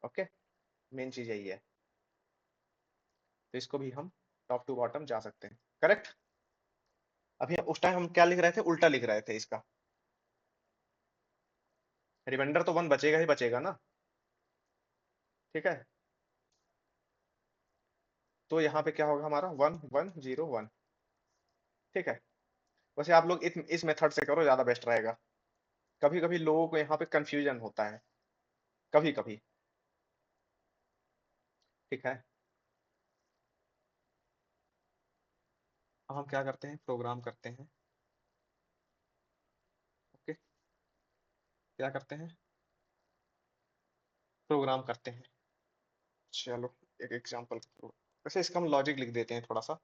ओके, मेन चीज यही है, तो इसको भी हम टॉप टू बॉटम जा सकते हैं। करेक्ट, अभी उस टाइम हम क्या लिख रहे थे, उल्टा लिख रहे थे इसका, रिमाइंडर तो 1 बचेगा ही बचेगा ना। ठीक है, तो यहाँ पे क्या होगा हमारा, 1 1 0 1। ठीक है, वैसे आप लोग इस मेथड से करो, ज्यादा बेस्ट रहेगा। कभी कभी लोगों को यहाँ पे कंफ्यूजन होता है, कभी कभी। ठीक है, अब हम क्या करते हैं, प्रोग्राम करते हैं। ओके, क्या करते हैं, प्रोग्राम करते हैं। चलो एक एग्जांपल, वैसे इसका हम लॉजिक लिख देते हैं थोड़ा सा।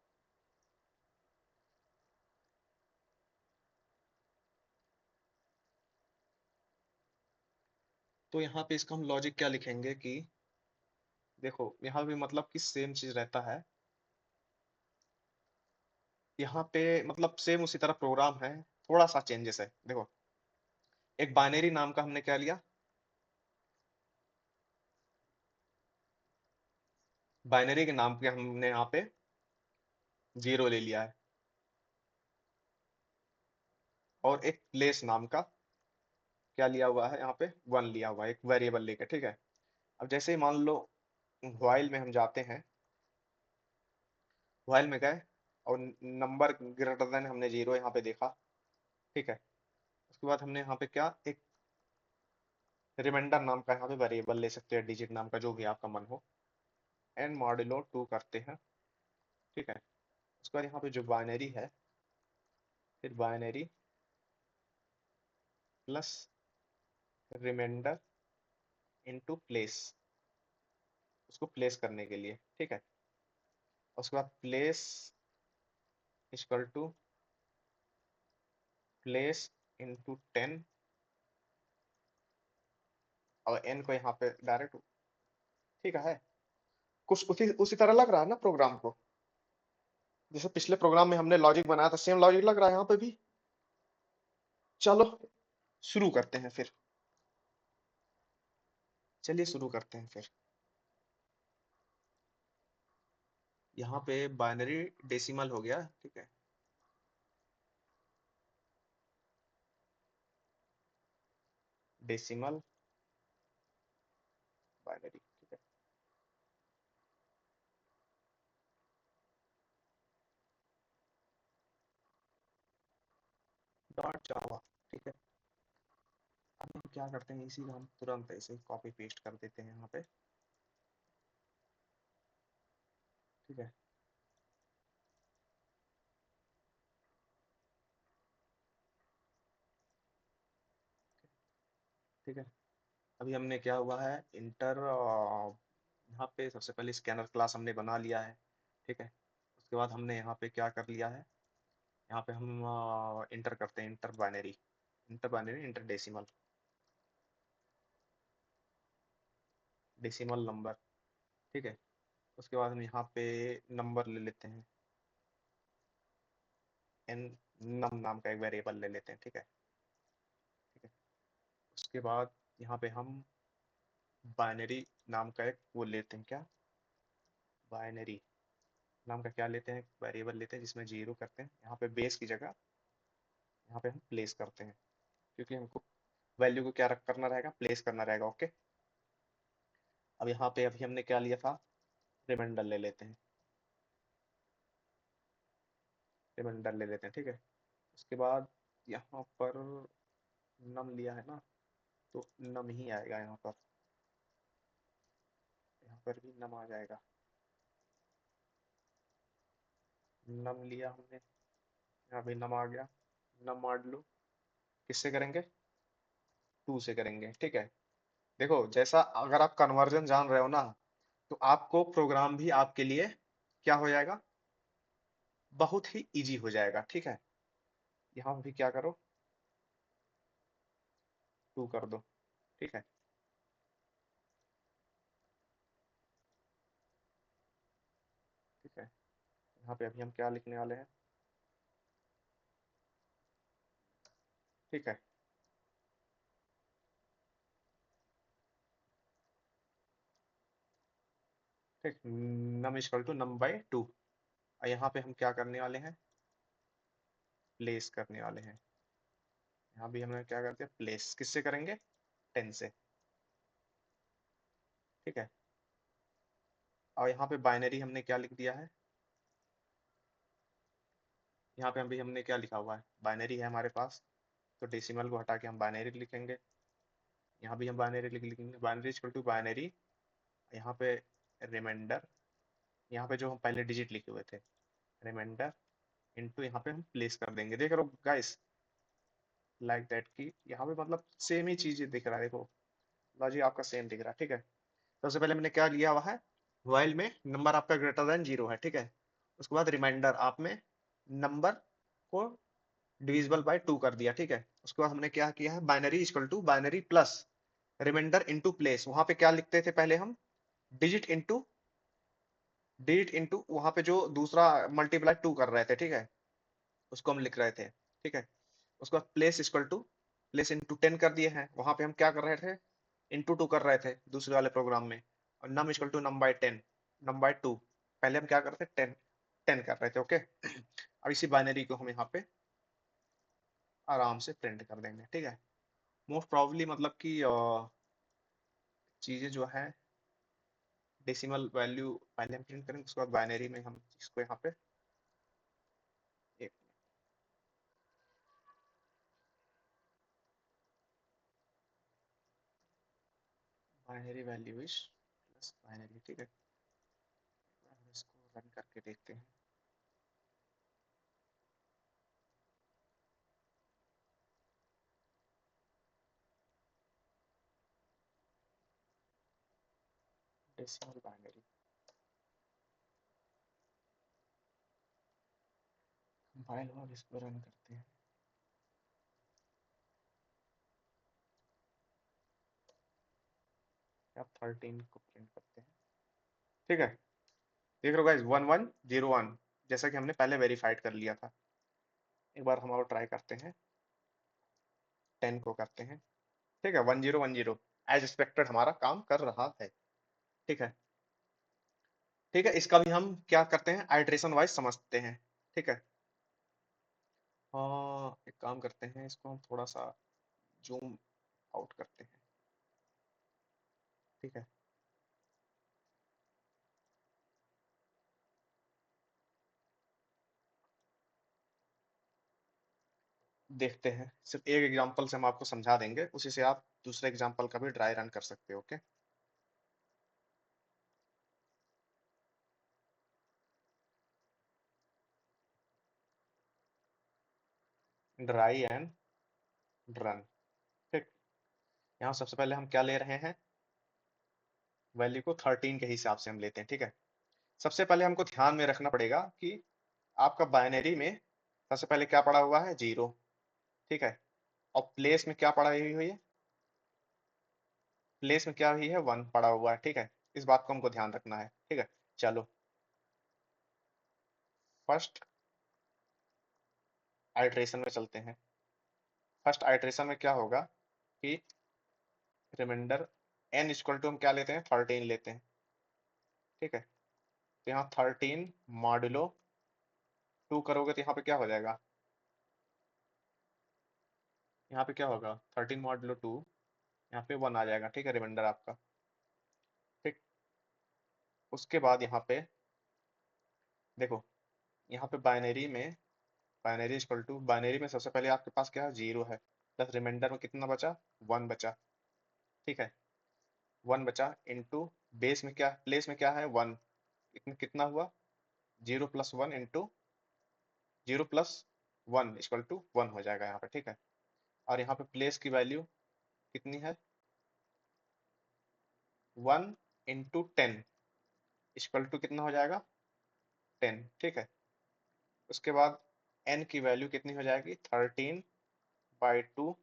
तो यहाँ पे इसका हम लॉजिक क्या लिखेंगे कि देखो यहाँ भी मतलब कि सेम चीज रहता है, यहाँ पे मतलब सेम उसी तरह प्रोग्राम है, थोड़ा सा चेंजेस है। देखो, एक बाइनरी नाम का हमने क्या लिया, बाइनरी के नाम के हमने यहाँ पे 0 ले लिया है, और एक प्लेस नाम का क्या लिया हुआ है, यहाँ पे 1 लिया हुआ है एक वेरिएबल लेके, ठीक है। अब जैसे ही मान लो व्हाइल में हम जाते हैं, व्हाइल में गए और नंबर ग्रेटर देन हमने 0 यहाँ पे देखा, ठीक है। उसके बाद हमने यहाँ पे क्या, एक रिमाइंडर नाम का यहाँ पे वेरिएबल ले सकते हैं, डिजिट नाम का जो भी आपका मन हो, एन मॉड्यूलो 2 करते हैं, ठीक है। उसके बाद यहाँ पे जो बाइनरी है, फिर binary plus remainder into place, उसको प्लेस करने के लिए, ठीक है। उसके बाद place equal to place into 10, और एन को यहाँ पे डायरेक्ट, ठीक है। कुछ उसी तरह लग रहा है ना प्रोग्राम को, जैसे पिछले प्रोग्राम में हमने लॉजिक बनाया था, सेम लॉजिक लग रहा है यहाँ पे भी। चलो शुरू करते हैं फिर, चलिए शुरू करते हैं फिर। यहाँ पे बाइनरी डेसिमल हो गया, ठीक है। डेसिमल बाइनरी, ठीक है। डॉट जावा, ठीक है। अब हम क्या करते हैं, इसी को हम तुरंत ऐसे कॉपी पेस्ट कर देते हैं यहाँ पे, ठीक है। ठीक है, अभी हमने क्या हुआ है, इंटर यहाँ पे सबसे पहले स्कैनर क्लास हमने बना लिया है, ठीक है। उसके बाद हमने यहाँ पे क्या कर लिया है, यहाँ पे हम इंटर करते हैं, inter binary, inter binary inter decimal, decimal number, ठीक है। उसके बाद हम यहाँ पे नंबर ले लेते हैं, एन नम नाम का एक वेरिएबल ले लेते हैं, ठीक है, ठीक है। उसके बाद यहाँ पे हम बाइनरी नाम का एक वो लेते हैं, क्या, बाइनरी नाम का क्या लेते हैं, वेरिएबल लेते हैं जिसमें 0 करते हैं, यहाँ पे बेस की जगह यहाँ पे हम प्लेस करते हैं, क्योंकि हमको वैल्यू को क्या रख करना रहेगा, प्लेस करना रहेगा, ओके। अब यहाँ पे अभी हमने क्या लिया था, रिमाइंडर ले लेते हैं, रिमाइंडर ले लेते हैं, ठीक है। उसके बाद यहाँ पर नम लिया है ना, तो नम ही आएगा यहाँ पर, यहाँ पर भी नम आ जाएगा, नम लिया हमने, यहाँ भी नम आ गया, नम मॉड लो, किससे करेंगे, 2 से करेंगे, ठीक है। देखो जैसा अगर आप कन्वर्जन जान रहे हो ना, तो आपको प्रोग्राम भी आपके लिए क्या हो जाएगा, बहुत ही इजी हो जाएगा, ठीक है। यहाँ भी क्या करो, 2 कर दो, ठीक है, ठीक है। यहाँ पे अभी हम क्या लिखने वाले हैं, ठीक है, ठीक, num equal to num by 2, और यहाँ पे हम क्या करने वाले हैं, प्लेस करने वाले हैं, यहाँ भी हमने क्या करते हैं, प्लेस किससे करेंगे, 10 से, ठीक है। और यहाँ पे बाइनरी हमने क्या लिख दिया है, यहाँ पे अभी हमने क्या लिखा हुआ है, बाइनरी है हमारे पास, तो डेसिमल को हटा के हम बाइनरी लिखेंगे, यहाँ भी हम बाइनरी लिखेंगे, बाइनरी इक्वल टू बाइनरी, यहाँ पे रिमाइंडर, यहाँ पे जो हम पहले डिजिट लिखे हुए थे, रिमाइंडर इनटू यहाँ पे हम प्लेस कर देंगे, देख रहे हो गाइस, लाइक दैट की यहाँ पे मतलब सेम ही चीज दिख रहा है, देखो लॉजिक आपका सेम दिख रहा है, ठीक है। सबसे पहले हमने क्या लिया हुआ है, व्हाइल में नंबर आपका ग्रेटर देन 0 है, ठीक है। उसके बाद रिमाइंडर आप में नंबर को डिविजिबल बाय 2 कर दिया, ठीक है। उसके बाद हमने क्या किया है, binary equal to binary plus remainder into place, वहां पे क्या लिखते थे पहले हम, डिजिट इनटू, डिजिट इनटू वहां पे जो दूसरा मल्टीप्लाई 2 कर रहे थे, ठीक है, उसको हम लिख रहे थे, ठीक है। उसके बाद place equal to place into 10 कर दिए हैं, वहां पे हम क्या कर रहे थे, इंटू 2 कर रहे थे दूसरे वाले प्रोग्राम में, और num equal to num by 10, num by 2, पहले हम क्या कर रहे थे, 10 10 कर रहे थे, ओके। अब इसी बाइनरी को हम यहाँ पे आराम से प्रिंट कर देंगे, ठीक है। मोस्ट प्रॉब्ली मतलब कि चीजें जो है डेसिमल वैल्यू पहले हम प्रिंट करेंगे, उसके बाद बाइनरी में हम इसको यहाँ पे एक binary value is plus binary, ठीक है। हम इसको रन करके देखते हैं। डेसिमल बाइनरी कंपाइल हुआ, अब इसको रन करते हैं। अब 13 को प्रिंट करते हैं, ठीक है। देख रहे हो गाइस 1101, जैसा कि हमने पहले वेरीफाइड कर लिया था। एक बार हम और ट्राई करते हैं, 10 को करते हैं, ठीक है। 1010 एज एक्सपेक्टेड हमारा काम कर रहा है, ठीक है। ठीक है, इसका भी हम क्या करते हैं, आइट्रेशन वाइज समझते हैं, ठीक है। हाँ, एक काम करते हैं, इसको हम थोड़ा सा जूम आउट करते हैं, ठीक है। देखते हैं, सिर्फ एक एग्जांपल से हम आपको समझा देंगे, उसी से आप दूसरे एग्जांपल का भी ड्राई रन कर सकते हो, ओके। ड्राई एंड रन, ठीक। यहाँ सबसे पहले हम क्या ले रहे हैं, वैल्यू को 13 के हिसाब से हम लेते हैं, ठीक है। सबसे पहले हमको ध्यान में रखना पड़ेगा कि आपका बाइनरी में सबसे पहले क्या पड़ा हुआ है, 0, ठीक है। और प्लेस में क्या पड़ा हुई है, प्लेस में क्या हुई है, 1 पड़ा हुआ है, ठीक है। इस बात को हमको ध्यान रखना है, ठीक है। चलो, फर्स्ट आइट्रेशन में चलते हैं। फर्स्ट आइट्रेशन में क्या होगा कि रिमाइंडर n इक्वल टू हम क्या लेते हैं, 13 लेते हैं, ठीक है। तो यहाँ 13 मॉडुलो 2 करोगे तो यहाँ पे क्या हो जाएगा, यहाँ पे क्या होगा, 13 मॉडुलो 2, यहाँ पे 1 आ जाएगा, ठीक है, रिमाइंडर आपका, ठीक। उसके बाद यहाँ पे देखो, यहाँ पे बाइनरी इक्वल टू, बाइनरी में सबसे पहले आपके पास क्या है, 0 है, प्लस रिमाइंडर में कितना बचा, 1 बचा, ठीक है। 1 बचा इंटू बेस में क्या, प्लेस में क्या है, 1, कितना हुआ, 0 plus 1 into 0 plus 1 equal to 1 हो जाएगा यहाँ पे, ठीक है। और यहाँ पे प्लेस की वैल्यू कितनी है, 1 इंटू 10 इक्वल टू कितना हो जाएगा, 10, ठीक है। उसके बाद n की वैल्यू कितनी हो जाएगी, 13/2,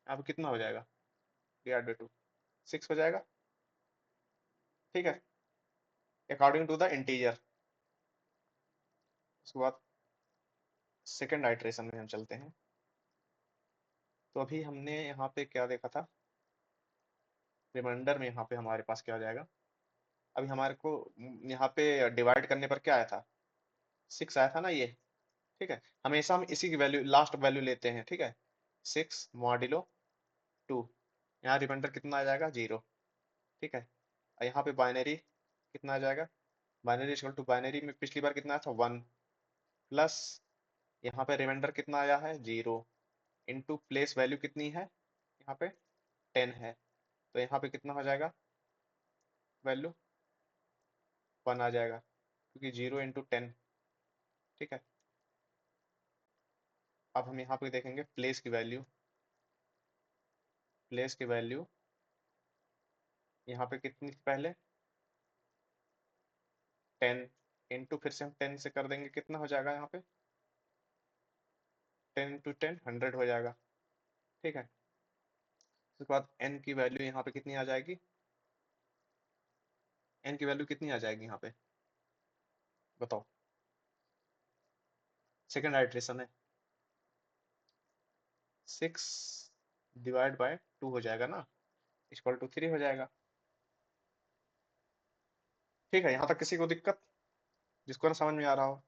यहाँ पे कितना हो जाएगा, डिवाइड बाई 2, 6 हो जाएगा, ठीक है, अकॉर्डिंग टू द इंटीजर। उसके बाद सेकेंड आइट्रेशन में हम चलते हैं। तो अभी हमने यहाँ पे क्या देखा था, रिमाइंडर में यहाँ पे हमारे पास क्या हो जाएगा, अभी हमारे को यहाँ पे डिवाइड करने पर क्या आया था, 6 आया था ना ये, ठीक है। हमेशा हम इसी की वैल्यू, लास्ट वैल्यू लेते हैं, ठीक है। 6 मॉडिलो 2, यहाँ रिमाइंडर कितना आ जाएगा, 0, ठीक है। और यहाँ पे बाइनरी कितना आ जाएगा, बाइनरी इक्वल टू, बाइनरी में पिछली बार कितना आया था, 1, प्लस यहाँ पे रिमाइंडर कितना आया है, 0, इंटू प्लेस वैल्यू कितनी है, यहाँ पे 10 है, तो यहाँ पे कितना हो जाएगा, वैल्यू 1 आ जाएगा, क्योंकि 0 इंटू 10, ठीक है। अब हम यहाँ पे देखेंगे प्लेस की वैल्यू, प्लेस की वैल्यू यहाँ पे कितनी थी पहले, 10, इंटू फिर से हम 10 से कर देंगे, कितना हो जाएगा यहाँ पे, 10 इंटू 10 100 हो जाएगा, ठीक है। उसके बाद n की वैल्यू यहाँ पे कितनी आ जाएगी, n की वैल्यू कितनी आ जाएगी यहाँ पे, बताओ। सेकेंड आइट्रेशन है, 6/2 हो जाएगा ना, इक्वल टू 3 हो जाएगा, ठीक है। यहाँ तक किसी को दिक्कत, जिसको ना समझ में आ रहा हो,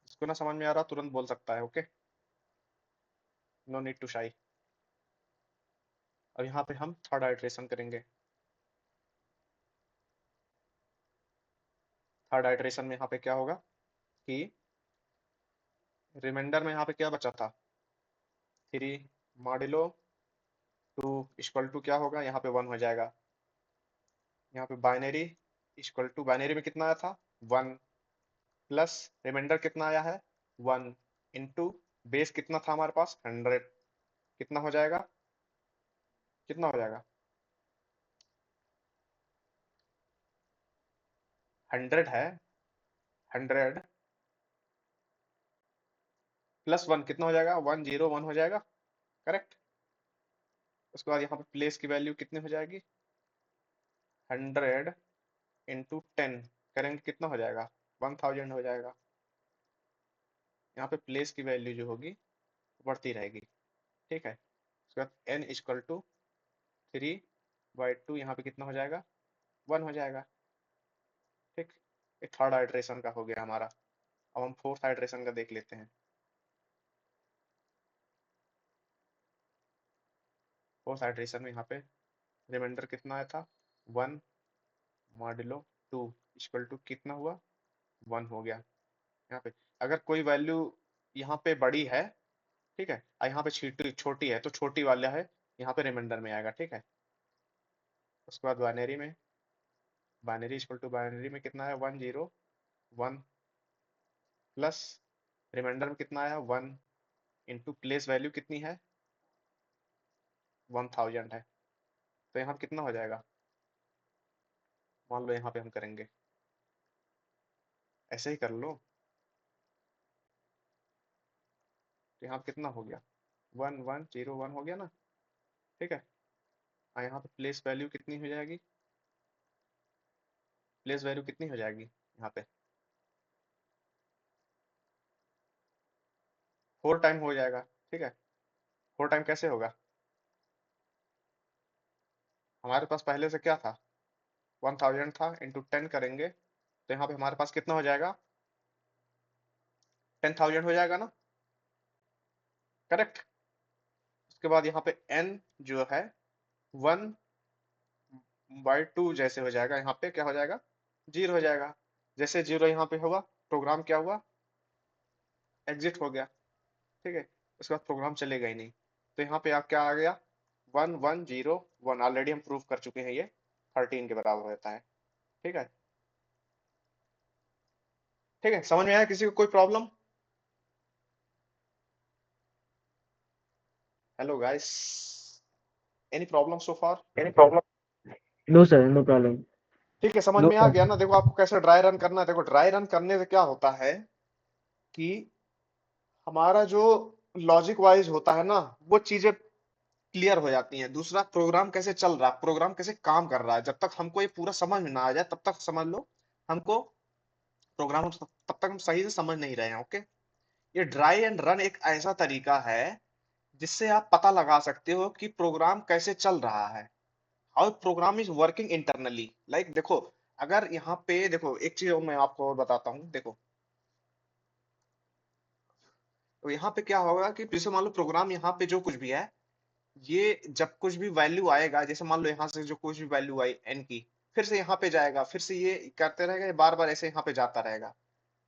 जिसको ना समझ में आ रहा तुरंत बोल सकता है, ओके, नो नीड टू शाई। अब यहाँ पे हम थर्ड आइट्रेशन करेंगे। थर्ड आइट्रेशन में यहाँ पे क्या होगा कि रिमाइंडर में यहाँ पे क्या बचा था, 3 मॉड्यूलो 2 इक्वल टू क्या होगा, यहाँ पे 1 हो जाएगा। यहाँ पे बाइनरी इक्वल टू, बाइनरी में कितना आया था 1, प्लस रिमाइंडर कितना आया है 1, इंटू बेस कितना था हमारे पास 100, कितना हो जाएगा, कितना हो जाएगा 100 है, 100 प्लस 1 कितना हो जाएगा 101 हो जाएगा, करेक्ट। उसके बाद यहाँ पे प्लेस की वैल्यू कितनी हो जाएगी 100 इंटू 10 करेंगे कितना हो जाएगा 1000 हो जाएगा। यहाँ पे प्लेस की वैल्यू जो होगी बढ़ती रहेगी, ठीक है। उसके बाद n इक्वल टू 3/2, यहाँ पे कितना हो जाएगा 1 हो जाएगा, ठीक। ये थर्ड आइट्रेशन का हो गया हमारा। अब हम फोर्थ आइट्रेशन का देख लेते हैं। फोर्थ आइट्रेशन में यहाँ पे रिमाइंडर कितना आया था 1 मॉड्यूलो 2 इक्वल टू कितना हुआ 1 हो गया। यहाँ पे अगर कोई वैल्यू यहाँ पे बड़ी है, ठीक है, और यहाँ पे छोटी छोटी है तो छोटी वाला है यहाँ पे रिमाइंडर में आएगा, ठीक है। उसके बाद बाइनरी में, बाइनरी इक्वल टू बाइनरी में कितना है 101, प्लस रिमाइंडर में कितना आया 1, इंटू प्लेस वैल्यू कितनी है 1000 है, तो यहाँ पे कितना हो जाएगा, मान लो यहाँ पे हम करेंगे ऐसे ही कर लो, तो यहाँ पे कितना हो गया 1101 हो गया ना, ठीक है। और यहाँ पे प्लेस वैल्यू कितनी हो जाएगी, प्लेस वैल्यू कितनी हो जाएगी यहाँ पे 4 टाइम हो जाएगा, ठीक है। 4 टाइम कैसे होगा, हमारे पास पहले से क्या था 1000 था, इंटू 10 करेंगे तो यहाँ पे हमारे पास कितना हो जाएगा 10,000 हो जाएगा ना, करेक्ट। उसके बाद यहाँ पे n जो है 1/2 जैसे हो जाएगा, यहाँ पे क्या हो जाएगा 0 हो जाएगा। जैसे 0 यहाँ पे हुआ, प्रोग्राम क्या हुआ एग्जिट हो गया, ठीक है। उसके बाद प्रोग्राम चलेगा ही नहीं। तो यहाँ पे आप क्या आ गया 1101, ऑलरेडी हम प्रूव कर चुके हैं, ये 13 के बराबर होता है, ठीक है। ठीक है, समझ में आया किसी को कोई problem? Hello guys, any problem so far? Any problem? No sir, no problem. ठीक है, समझ No में आ sir. गया ना। देखो आपको कैसे ड्राई रन करना है। देखो ड्राई रन करने से क्या होता है कि हमारा जो लॉजिक वाइज होता है ना, वो चीजें क्लियर हो जाती हैं। दूसरा, प्रोग्राम कैसे चल रहा है, प्रोग्राम कैसे काम कर रहा है, जब तक हमको ये पूरा समझ में ना आ जाए तब तक समझ लो हमको प्रोग्राम, तब तक हम सही से समझ नहीं रहे हैं, ओके। ये ड्राई एंड रन एक ऐसा तरीका है जिससे आप पता लगा सकते हो कि प्रोग्राम कैसे चल रहा है, how program is working internally. Like देखो, अगर यहाँ पे देखो एक चीज मैं आपको और बताता हूँ। देखो तो यहाँ पे क्या होगा कि जैसे मान लो प्रोग्राम यहाँ पे जो कुछ भी है, ये जब कुछ भी वैल्यू आएगा, जैसे मान लो यहाँ से जो कुछ भी वैल्यू आई n की, फिर से यहाँ पे जाएगा, फिर से ये करते रहेगा, ये बार बार ऐसे यहाँ पे जाता रहेगा।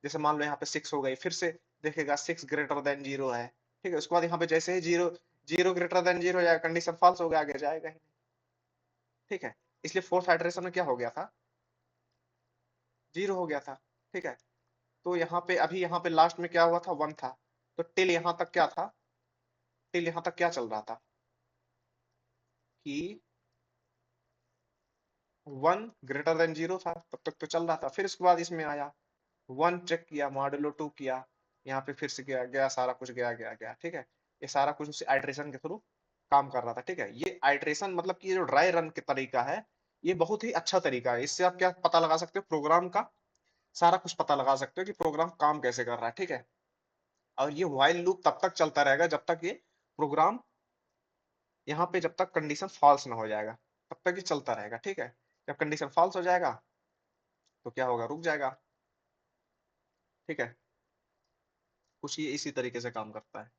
जैसे मान लो यहाँ पे 6 हो गई, फिर से देखेगा 6 ग्रेटर देन 0 है, ठीक है। उसके बाद यहाँ पे जैसे ही 0 0 ग्रेटर देन 0 हो जाएगा, कंडीशन फॉल्स हो गया, आगे जाएगा ही नहीं, ठीक है। इसलिए फोर्थ आइटरेशन में क्या हो गया था 0 हो गया था, ठीक है। तो यहाँ पे अभी यहाँ पे लास्ट में क्या हुआ था 1 था, तो टिल यहाँ तक क्या था, टिल यहाँ तक क्या चल रहा था कि 1 ग्रेटर देन 0 था, तब तक तो चल रहा था। फिर उसके बाद इसमें आया 1 चेक किया, मॉड्यूलो 2 किया, यहाँ पे फिर से गया गया, सारा कुछ गया गया गया, ठीक है। ये सारा कुछ उसी आइट्रेशन के थ्रू काम कर रहा था, ठीक है। ये आइट्रेशन मतलब कि ये जो ड्राई रन के तरीका है, ये बहुत ही अच्छा तरीका है। इससे आप क्या पता लगा सकते हो, प्रोग्राम का सारा कुछ पता लगा सकते हो कि प्रोग्राम काम कैसे कर रहा है, ठीक है। और ये व्हाइल लूप तब तक चलता रहेगा जब तक ये प्रोग्राम यहाँ पे, जब तक कंडीशन फॉल्स ना हो जाएगा तब तक ये चलता रहेगा, ठीक है। जब कंडीशन फॉल्स हो जाएगा तो क्या होगा, रुक जाएगा, ठीक है। कुछ ये इसी तरीके से काम करता है।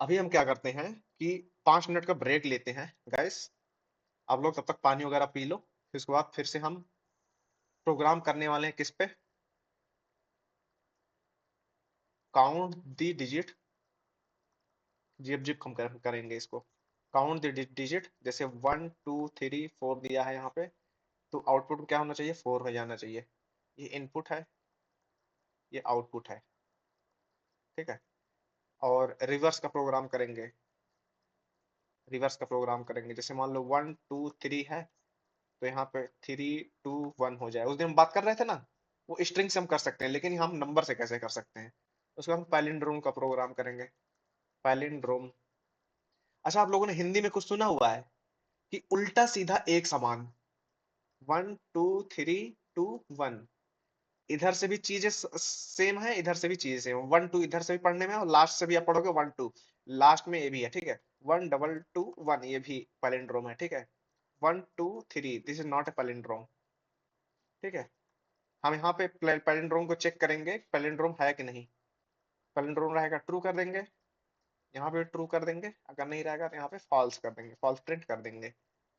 अभी हम क्या करते हैं कि 5 मिनट का ब्रेक लेते हैं गाइस। आप लोग तब तक पानी वगैरह पी लो, फिर उसके बाद फिर से हम प्रोग्राम करने वाले हैं किस पे, count the digit. Zip zip हम करेंगे इसको, काउंट द डिजिट। जैसे 1 2 3 4 दिया है यहाँ पे, तो आउटपुट क्या होना चाहिए, 4 हो जाना चाहिए। ये इनपुट है, ये आउटपुट है, ठीक है। और रिवर्स का प्रोग्राम करेंगे, रिवर्स का प्रोग्राम करेंगे। जैसे मान लो 1 2 3 है, तो यहाँ पे 3 2 1 हो जाए। उस दिन हम बात कर रहे थे ना, वो स्ट्रिंग से हम कर सकते हैं, लेकिन हम नंबर से कैसे कर सकते हैं, उसको हम पैलिंड्रोम का प्रोग्राम करेंगे। पैलिंड्रोम। अच्छा, आप लोगों ने हिंदी में कुछ सुना हुआ है कि उल्टा सीधा एक समान, 1 2 3 2 1, इधर से भी चीजें सेम है, इधर से भी चीजें सेम, 1 2 इधर से भी पढ़ने में, और लास्ट से भी आप पढ़ोगे 1 2, लास्ट में ये भी है, ठीक है। 1 2 2 1 ये भी पैलिंड्रोम है, ठीक है। 1 2 3 this is not a palindrome, ठीक है। हम यहाँ पे पैलिंड्रोम को चेक करेंगे, पैलिंड्रोम है कि नहीं। पैलिंड्रोम रहेगा ट्रू कर देंगे, यहाँ पे ट्रू कर देंगे, अगर नहीं रहेगा तो यहाँ पे फॉल्स कर देंगे, फॉल्स प्रिंट कर देंगे,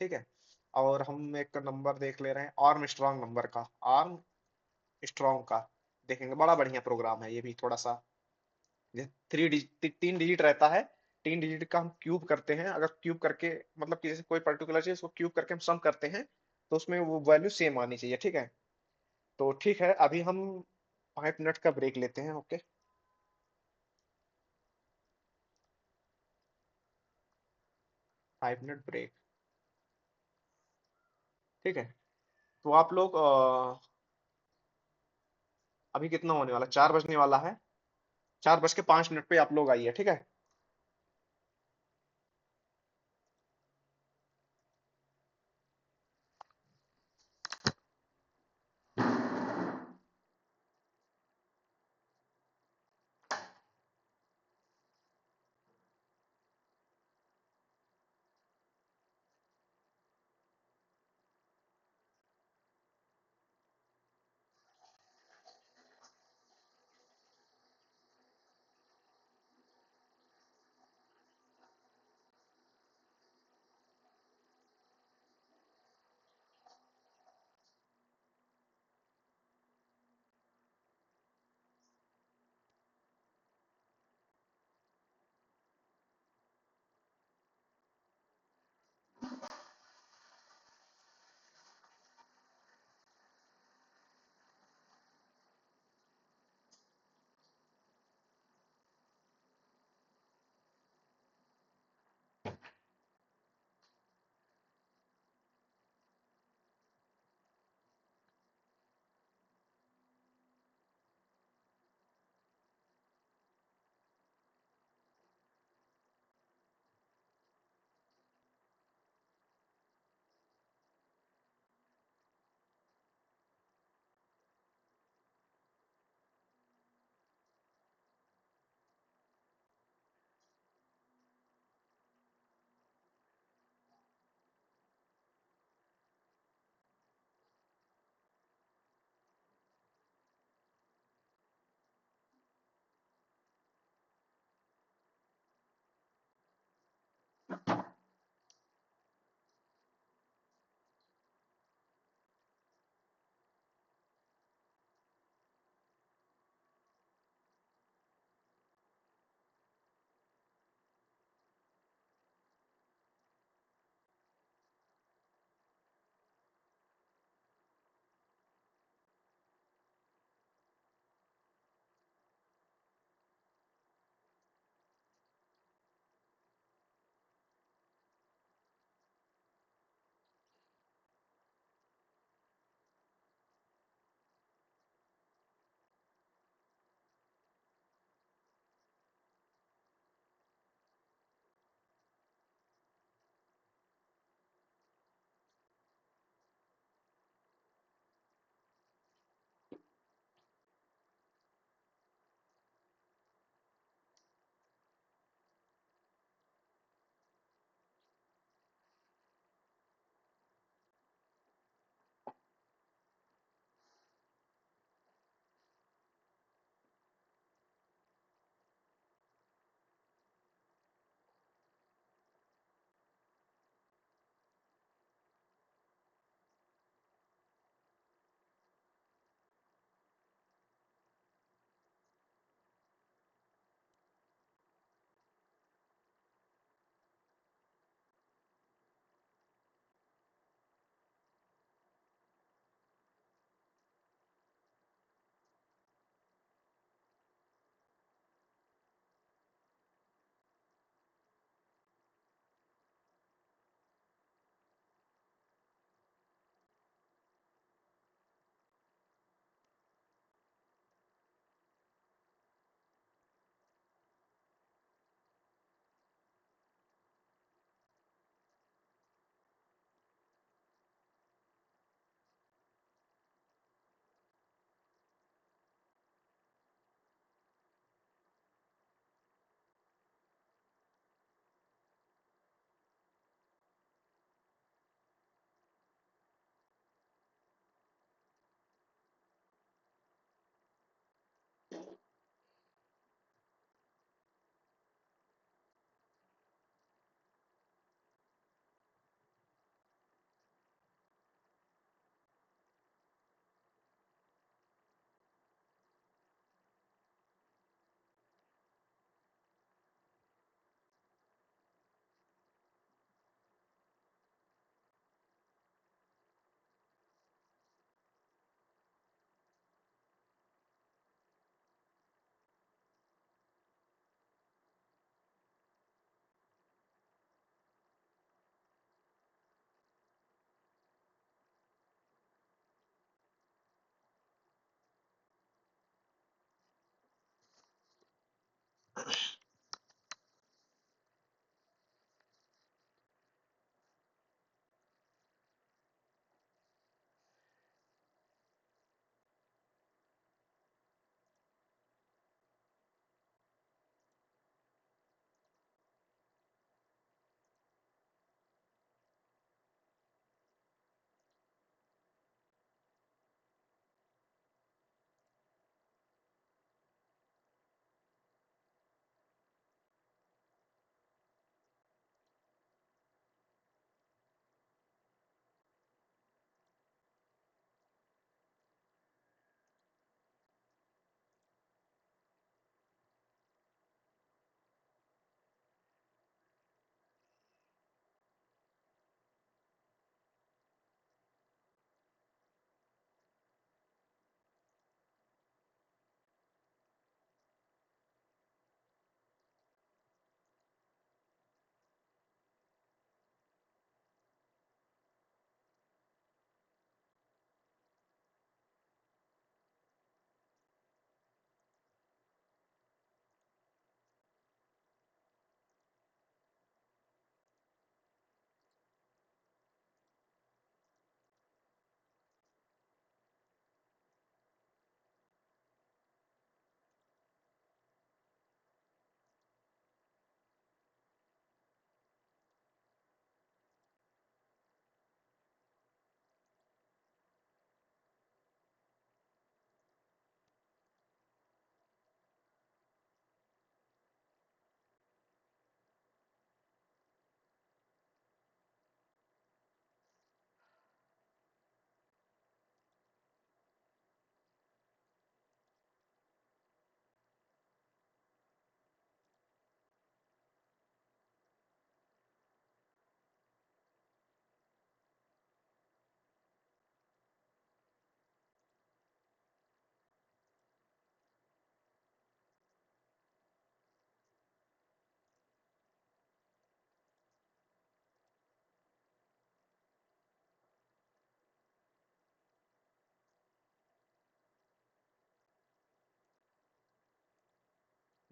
ठीक है। और हम एक नंबर देख ले रहे हैं, आर्म स्ट्रॉन्ग नंबर का, आर्म स्ट्रॉन्ग का देखेंगे। बड़ा बढ़िया प्रोग्राम है ये भी, थोड़ा सा 3 डिजिट रहता है। 3 डिजिट का हम क्यूब करते हैं, अगर क्यूब करके मतलब कि जैसे कोई पर्टिकुलर चीज को क्यूब करके हम सम करते हैं, तो उसमें वो वैल्यू सेम आनी चाहिए, ठीक है। तो ठीक है, अभी हम 5 मिनट का ब्रेक लेते हैं, ओके। 5 मिनट ब्रेक, ठीक है। तो आप लोग अभी कितना होने वाला, 4 बजने वाला है, 4:05 पे आप लोग आइए, ठीक है।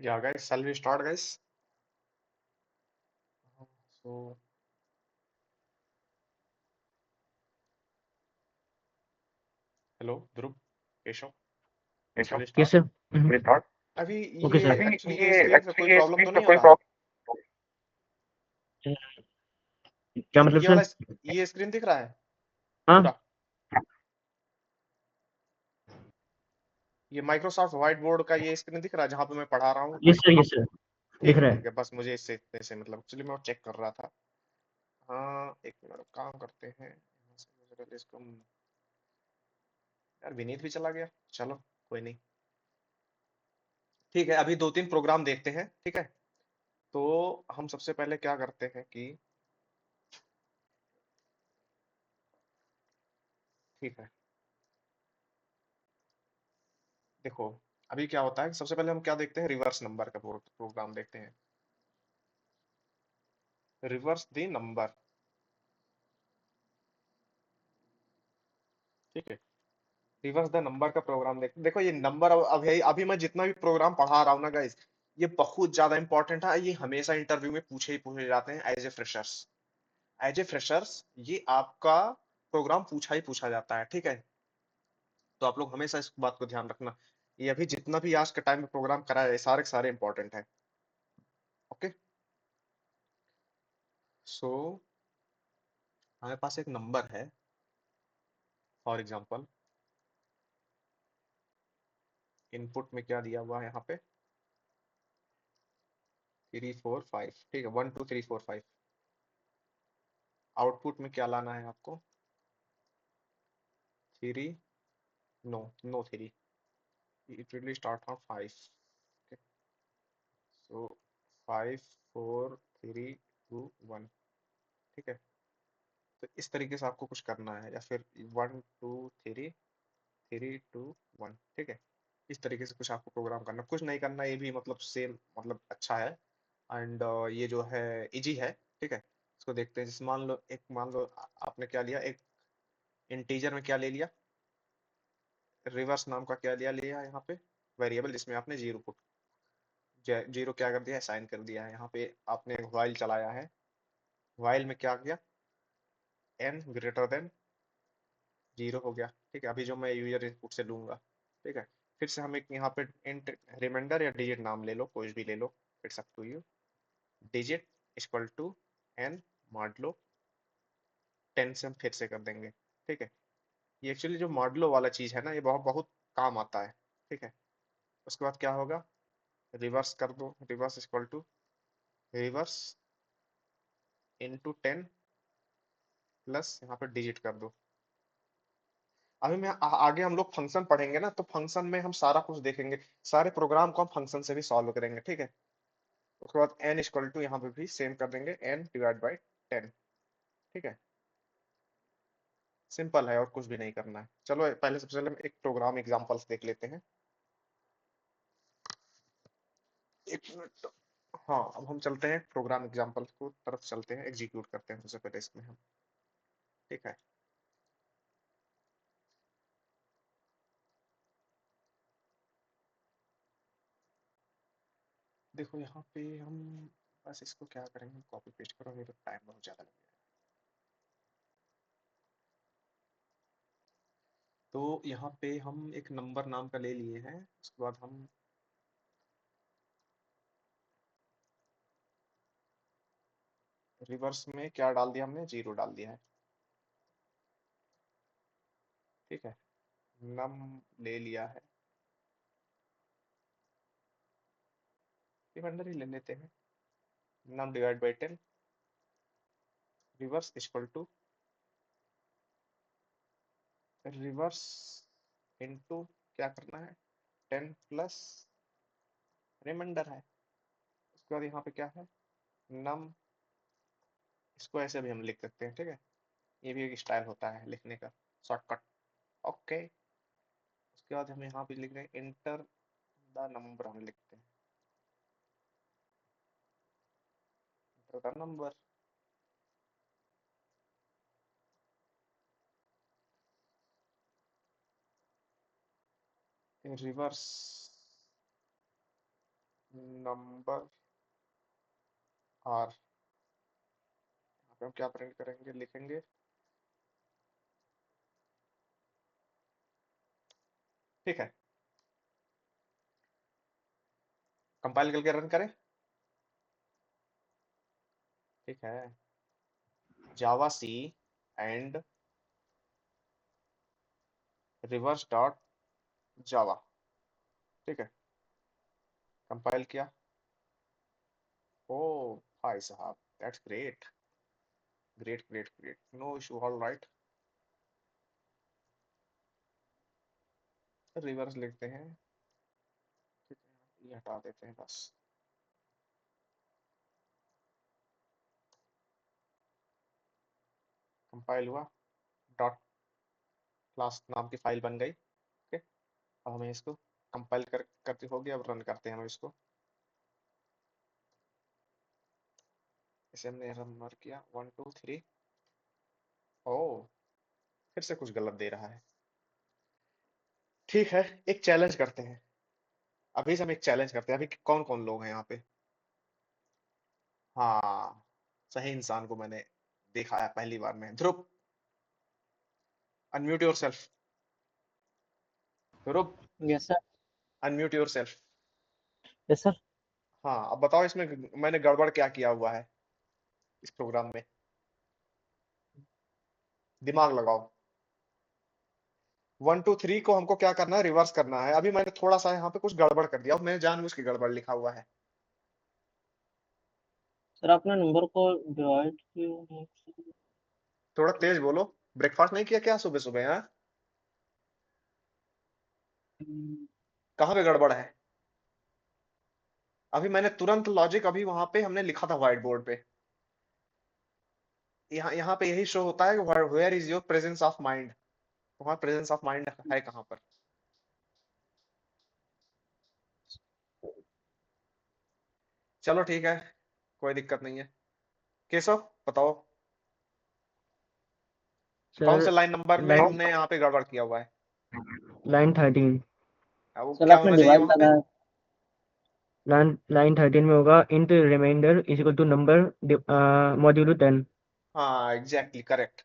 Yeah, guys, shall we start, guys? So, hello, Dhruv, Keshav, shall we yes start? Sir. अभी ओके ये सर। एक्चुअली ये स्क्रीन का कोई प्रॉब्लम तो नहीं हो रहा? क्या मतलब ये सर? वाला ये स्क्रीन दिख रहा है हाँ। पूरा? ये माइक्रोसॉफ्ट व्हाइट बोर्ड का ये स्क्रीन दिख रहा है जहाँ पे मैं पढ़ा रहा हूँ? Yes sir, yes sir. दिख रहा है। ठीक है, बस मुझे इससे इतने से मतलब एक्चुअली मैं चेक कर रहा था। हाँ, एक मिनट काम करते हैं यहाँ से जरा इसको यार विनीत भी चला गया। चलो, कोई नहीं। ठीक है, अभी दो तीन प्रोग्राम देखते हैं, ठीक है? तो हम सबसे पहले क्या करते हैं कि ठीक है, देखो, अभी क्या होता है कि सबसे पहले हम क्या देखते हैं, रिवर्स नंबर का प्रोग्राम देखते हैं। रिवर्स द नंबर, ठीक है? रिवर्स द नंबर का प्रोग्राम देखते देखो, ये नंबर अभी अभी मैं जितना भी प्रोग्राम पढ़ा रहा हूँ ना गाइस, ये बहुत ज्यादा इंपॉर्टेंट है। ये हमेशा इंटरव्यू में पूछे ही पूछे जाते हैं as a freshers. As a freshers ये आपका प्रोग्राम पूछा ही पूछा जाता है, ठीक है? तो आप लोग हमेशा इस बात को ध्यान रखना। ये अभी जितना भी आज के टाइम में प्रोग्राम करा है, सारे के सारे इंपॉर्टेंट है। ओके, सो हमारे पास एक नंबर है, फॉर एग्जांपल इनपुट में क्या दिया हुआ है यहाँ पे, 3 4 5, ठीक है, 1 2 3 4 5। आउटपुट में क्या लाना है आपको? 3, no no 3, it will start on 5, okay? So 5 4 3 2 1, ठीक है? तो इस तरीके से आपको कुछ करना है, या फिर 1 2 3 3 2 1, ठीक है? इस तरीके से कुछ आपको प्रोग्राम करना, कुछ नहीं करना, ये भी मतलब सेम मतलब अच्छा है। एंड ये जो है इजी है, ठीक है? इसको देखते हैं। जैसे मान लो आपने क्या लिया, एक इंटीजर में क्या ले लिया, रिवर्स नाम का क्या लिया यहाँ पे वेरिएबल, जिसमें आपने जीरो पुट, जीरो क्या कर दिया है, साइन कर दिया है। यहाँ पे आपने व्हाइल चलाया है, व्हाइल में क्या किया, n ग्रेटर देन जीरो हो गया, ठीक है? अभी जो मैं यूजर इनपुट से लूंगा, ठीक है? फिर से हम एक यहाँ पे इंट रिमाइंडर या डिजिट नाम ले लो, कोई भी ले लो, it's up to you. Digit equal to n modulo 10 से हम फिर से कर देंगे, ठीक है? ये एक्चुअली जो मॉडलो वाला चीज है ना, ये बहुत बहुत काम आता है, ठीक है? उसके बाद क्या होगा, रिवर्स कर दो, reverse equal to reverse into 10 plus यहाँ पे डिजिट कर दो। अभी मैं आगे हम लोग फंक्शन पढ़ेंगे ना, तो फंक्शन में हम सारा कुछ देखेंगे, सारे प्रोग्राम को हम फंक्शन से भी सॉल्व करेंगे, ठीक है? उसके बाद n इक्वल टू यहाँ पे भी सेम कर देंगे, n डिवाइड बाई 10, ठीक है? सिंपल है, और कुछ भी नहीं करना है। चलो पहले सबसे पहले हम एक प्रोग्राम एग्जांपल्स देख लेते हैं। एक मिनट। हाँ, अब हम चलते हैं प्रोग्राम एग्जांपल को तरफ चलते हैं, एग्जीक्यूट करते हैं सबसे पहले इसमें हम, ठीक है? देखो यहाँ पे हम बस इसको क्या करेंगे, कॉपी पेस्ट करो, नहीं तो टाइम बहुत ज्यादा लगेगा। तो यहाँ पे हम एक नंबर नाम का ले लिए हैं, उसके बाद हम रिवर्स में क्या डाल दिया, हमने जीरो डाल दिया है, ठीक है? नम ले लिया है, रिमाइंडर ही ले लेते हैं, num divide by 10, reverse equal to reverse into क्या करना है, 10 प्लस रिमाइंडर है। उसके बाद यहाँ पे क्या है, नम, इसको ऐसे भी हम लिख सकते हैं, ठीक है? ये भी एक स्टाइल होता है लिखने का, शॉर्टकट। ओके, उसके बाद हम यहाँ पे लिख रहे हैं इंटर द नंबर, हम लिखते हैं enter the number. Reverse number R, हम क्या प्रिंट करेंगे, लिखेंगे, ठीक है। कंपाइल करके रन करें, ठीक है। Java C and reverse dot Java, ठीक है। कंपाइल किया। ओ भाई साहब, that's great, great great great, no issue, all right. Reverse लिखते हैं, ठीक है, ये हटा देते हैं बस। कंपाइल हुआ, डॉट क्लास नाम की फाइल बन गई, ओके। अब हमें इसको कंपाइल करते हो गया, अब रन करते हैं हम इसको। इसे हमने रन मार किया, 1 2 3। ओ, फिर से कुछ गलत दे रहा है। ठीक है, एक चैलेंज करते हैं, अभी से हम एक चैलेंज करते हैं। अभी कौन कौन लोग हैं यहाँ पे? हाँ, सही इंसान को मैंने देखा है पहली बार में। Dhruv, unmute yourself. Dhruv, yes sir. Unmute yourself. Yes sir. हाँ, अब बताओ इसमें मैंने गड़बड़ क्या किया हुआ है इस प्रोग्राम में, दिमाग लगाओ। 1 2 3 को हमको क्या करना है, रिवर्स करना है। अभी मैंने थोड़ा सा यहाँ पे कुछ गड़बड़ कर दिया, मैंने जानबूझ के गड़बड़ लिखा हुआ है। सर आपने नंबर को डिवाइड किया। थोड़ा तेज बोलो, ब्रेकफास्ट नहीं किया क्या सुबह सुबह? हाँ, कहाँ पे गड़बड़ है? अभी मैंने तुरंत लॉजिक, अभी वहां पे हमने लिखा था व्हाइट बोर्ड पे। यहाँ यहाँ पे यही शो होता है कि where is your presence of mind. वहां प्रेजेंस ऑफ माइंड है कहाँ पर? चलो ठीक है, कोई दिक्कत नहीं है। केशव, बताओ कौन सर से लाइन नंबर में लाइन हमने यहाँ पे गड़बड़ किया हुआ है? लाइन 13। वो सर क्या आपने होना चाहिए डिवाइड वहां पे? करा है। लाइन 13 में होगा int remainder is equal to number modulo 10। हाँ, एग्जैक्टली करेक्ट।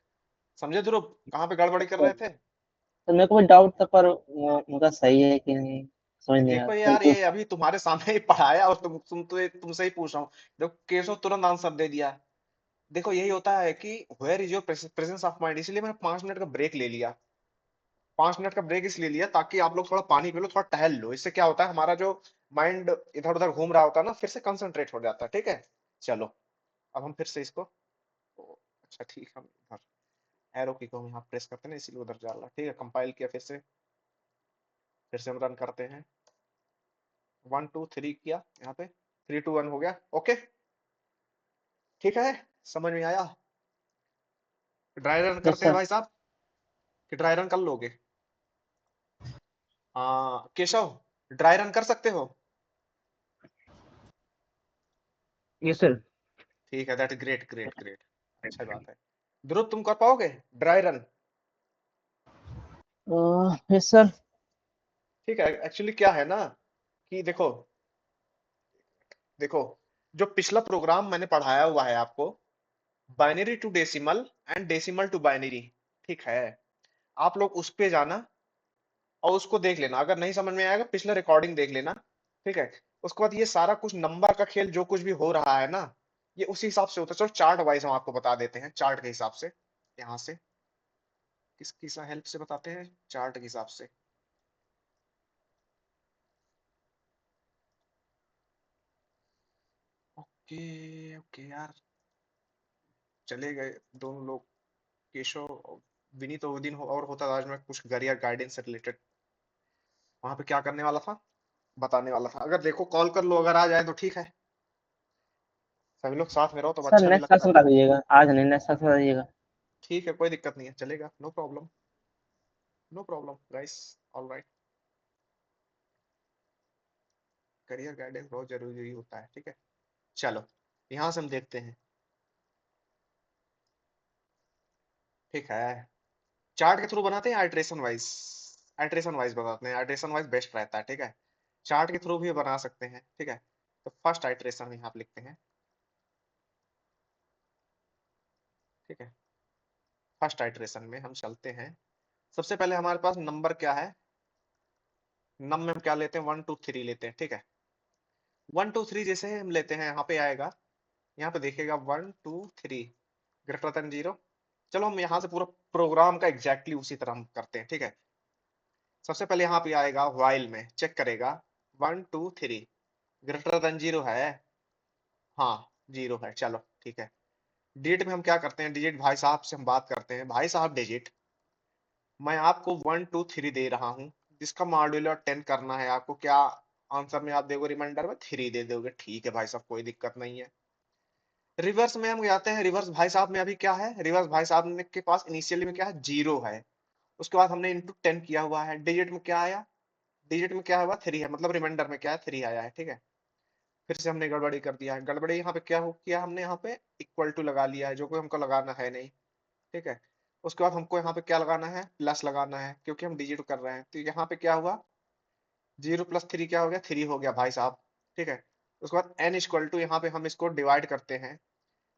समझे ध्रुव, कहाँ पे गड़बड़ी कर रहे थे? सर मेरे को भी डाउट था पर उनका सही है कि नहीं समझ नहीं आया, देखो यार, कंफ्यूज ये था। अभी तुम्हारे सामने ही पढ़ाया और तुमसे ही पूछ रहा हूँ। देखो केशव तुरंत आंसर दे दिया। देखो यही होता है कि where is your presence of mind, इसलिए मैंने 5 मिनट का ब्रेक ले लिया। 5 मिनट का ब्रेक इसलिए लिया ताकि आप लोग थोड़ा पानी पी लो, थोड़ा टहल लो। इससे क्या होता है, हमारा जो माइंड इधर उधर घूम रहा होता है ना, फिर से कंसंट्रेट हो जाता है, ठीक है। चलो, अब हम फिर से इसको, अच्छा ठीक है, हम इधर एरो की को हम यहाँ प्रेस करते हैं ना, इसीलिए उधर जा रहा है। ठीक है, कंपाइल किया, फिर से हम रन करते हैं। 1 2 3 किया, यहाँ पे 3 2 1 हो गया, ओके। ठीक है, समझ में आया? ड्राई रन यस करते हैं सर। भाई साहब, कि ड्राई रन कर लोगे? हाँ केशव, ड्राई रन कर सकते हो? Yes sir. ठीक है, दैट ग्रेट ग्रेट ग्रेट, अच्छा बात है। ध्रुव, तुम कर पाओगे ड्राई रन? Yes sir. ठीक है, एक्चुअली क्या है ना कि देखो, देखो जो पिछला प्रोग्राम मैंने पढ़ाया हुआ है आपको, binary to decimal and decimal to binary, ठीक है। आप लोग उस पे जाना और उसको देख लेना, अगर नहीं समझ में आएगा पिछला रिकॉर्डिंग देख लेना, ठीक है। उसके बाद ये सारा कुछ नंबर का खेल जो कुछ भी हो रहा है ना, ये उसी हिसाब से होता है। चलो चार्ट वाइज हम आपको बता देते हैं, चार्ट के हिसाब से। यहाँ से किस हेल्प से बताते हैं, चार्ट के हिसाब से। ओके ओके यार, चले गए दोनों लोग, केशव और विनीत। तो वो दिन और होता था, आज मैं कुछ करियर गाइडेंस से रिलेटेड वहां पे क्या करने वाला था, बताने वाला था। अगर देखो कॉल कर लो, अगर आ जाए तो ठीक है, सभी लोग साथ में रहो तो सर अच्छा भी नेक्स्ट लगता क्लास है। में बता दीजिएगा, आज नहीं नेक्स्ट क्लास में बता दीजिएगा। ठीक है, कोई दिक्कत नहीं है, चलेगा, no problem, no problem guys, all right. Career guidance बहुत जरूरी होता है, ठीक है। चलो, यहाँ से हम देखते हैं, ठीक है। चार्ट के थ्रू बनाते हैं, आइट्रेशन वाइज? आइट्रेशन वाइज बताते हैं, आइट्रेशन वाइज बेस्ट रहता है, ठीक है। चार्ट के थ्रू भी बना सकते हैं, ठीक है। तो फर्स्ट आइट्रेशन यहाँ पे लिखते हैं, ठीक है। फर्स्ट आइट्रेशन में हम चलते हैं, सबसे पहले हमारे पास नंबर क्या है, नम में हम क्या लेते हैं, 1 2 3 लेते हैं, ठीक है। 1 2 3 जैसे हम लेते हैं, यहाँ पे आएगा, यहाँ पे देखिएगा 1 2 3 ग्रेटर देन 0। चलो हम यहाँ से पूरा प्रोग्राम का एग्जैक्टली उसी तरह हम करते हैं, ठीक है। सबसे पहले यहाँ पे आएगा व्हाइल में चेक करेगा 1 2 3 ग्रेटर देन 0 है, हाँ 0 है, चलो ठीक है। डिजिट में हम क्या करते हैं, डिजिट भाई साहब से हम बात करते हैं, भाई साहब डिजिट मैं आपको 1 2 3 दे रहा हूँ, जिसका मॉड्यूलर 10 करना है आपको, क्या आंसर में आप दोगे, रिमाइंडर में 3 दे दोगे, ठीक है भाई साहब कोई दिक्कत नहीं है। रिवर्स में हम जाते हैं, रिवर्स भाई साहब में अभी क्या है, रिवर्स भाई साहब के पास इनिशियली में क्या है, 0 है, उसके बाद हमने इंटू 10 किया हुआ है, डिजिट में क्या आया, डिजिट में क्या हुआ 3 है, मतलब रिमाइंडर में क्या है 3 आया है, ठीक है। फिर से हमने गड़बड़ी कर दिया है, गड़बड़ी यहाँ पे क्या हो किया हमने, यहाँ पे इक्वल टू लगा लिया है, जो कि हमको लगाना है नहीं, ठीक है। उसके बाद हमको यहाँ पे क्या लगाना है, प्लस लगाना है, क्योंकि हम डिजिट कर रहे हैं, तो यहाँ पे क्या हुआ 0 + 3 क्या हो गया, 3 हो गया भाई साहब, ठीक है। उसके बाद n इक्वल टू यहाँ पे हम इसको डिवाइड करते हैं,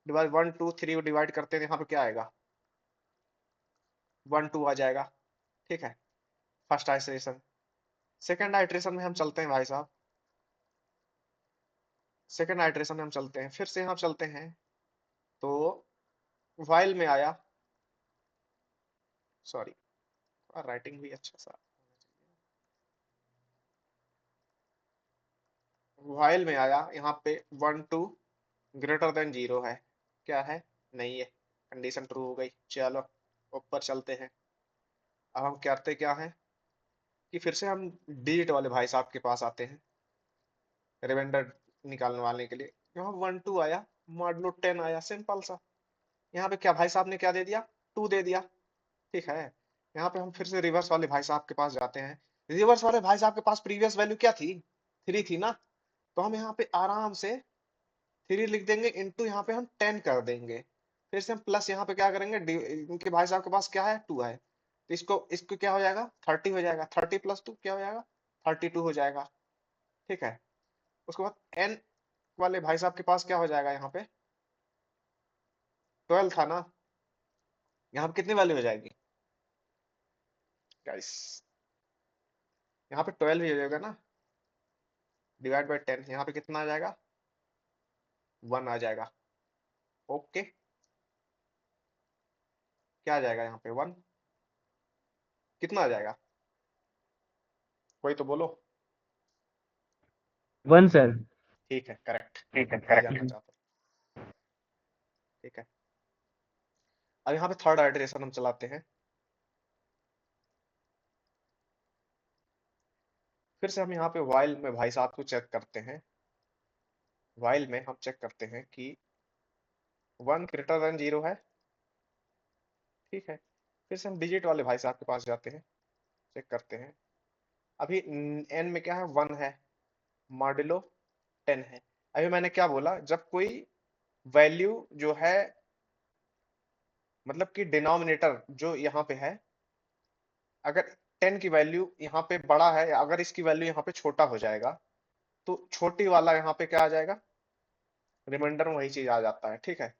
डिवाइड 1 2 3 को डिवाइड करते हैं, यहाँ पे क्या आएगा 1 2 आ जाएगा, ठीक है। First iteration. सेकंड आइटरेशन में हम चलते हैं भाई साहब, सेकंड आइटरेशन में हम चलते हैं, फिर से यहाँ चलते हैं, तो व्हाइल में आया, सॉरी राइटिंग भी अच्छा सा, व्हाइल में आया यहाँ पे 1 2 ग्रेटर देन 0 है, क्या है नहीं है, कंडीशन ट्रू हो गई, चलो ऊपर चलते हैं। अब हम करते क्या है कि फिर से हम डिजिट वाले भाई साहब के पास आते हैं, रिमाइंडर निकालने वाले के लिए, यहाँ 1 2 आया, मॉडलो 10 आया, सिंपल सा। यहाँ पे क्या भाई साहब ने क्या दे दिया, 2 दे दिया, ठीक है। यहाँ पे हम फिर से रिवर्स वाले भाई साहब के पास जाते हैं, रिवर्स वाले भाई साहब के पास प्रीवियस वैल्यू क्या थी, 3 थी ना, तो हम यहाँ पे आराम से 3 लिख देंगे, इंटू यहाँ पे हम 10 कर देंगे, फिर से हम प्लस यहाँ पे क्या करेंगे, इनके भाई साहब के पास क्या है 2 है, तो इसको इसको क्या हो जाएगा 30 हो जाएगा, 30 + 2 क्या हो जाएगा 32 हो जाएगा, ठीक है। उसके बाद एन वाले भाई साहब के पास क्या हो जाएगा, यहाँ पे 12 था ना, यहाँ पे कितनी वैल्यू हो जाएगी गाइस, यहाँ पे 12 ही हो जाएगा ना, डिवाइड बाय 10, यहाँ पे कितना आ जाएगा 1 आ जाएगा, ओके। क्या आ जाएगा यहाँ पे 1, कितना आ जाएगा, कोई तो बोलो। 1 सर। ठीक है करेक्ट, ठीक है, वही जानना करेक्ट। चाहता हूँ, ठीक है। अब यहाँ पे थर्ड आइटरेशन हम चलाते हैं, फिर से हम यहाँ पे व्हाइल में भाई साहब को चेक करते हैं, व्हाइल में हम चेक करते हैं कि 1 ग्रेटर देन 0 है, ठीक है। फिर से हम डिजिट वाले भाई साहब के पास जाते हैं, चेक करते हैं, अभी एन में क्या है 1 है, मॉड्यूलो 10 है। अभी मैंने क्या बोला, जब कोई वैल्यू जो है, मतलब कि डिनोमिनेटर जो यहाँ पे है, अगर 10 की वैल्यू यहाँ पे बड़ा है, अगर इसकी वैल्यू यहाँ पे छोटा हो जाएगा, तो छोटी वाला यहाँ पे क्या आ जाएगा, रिमाइंडर में वही चीज आ जाता है, ठीक है।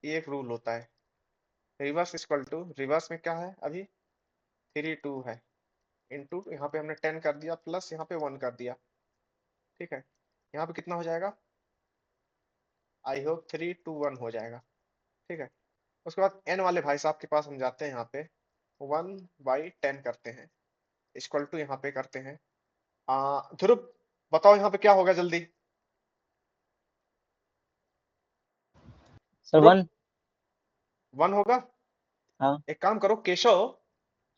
ये एक रूल होता है। रिवर्स इक्वल टू, रिवर्स में क्या है अभी 3 2 है, इनटू यहाँ पे हमने 10 कर दिया, प्लस यहाँ पे 1 कर दिया, ठीक है। यहाँ पे कितना हो जाएगा, आई होप 3 2 1 हो जाएगा, ठीक है। उसके बाद एन वाले भाई साहब के पास हम जाते हैं, यहाँ पे 1/10 करते हैं, इक्वल टू यहाँ पे करते हैं, ध्रुव बताओ यहाँ पे क्या होगा जल्दी, सर ध्रुव 1। 1 होगा। हाँ एक काम करो केशव,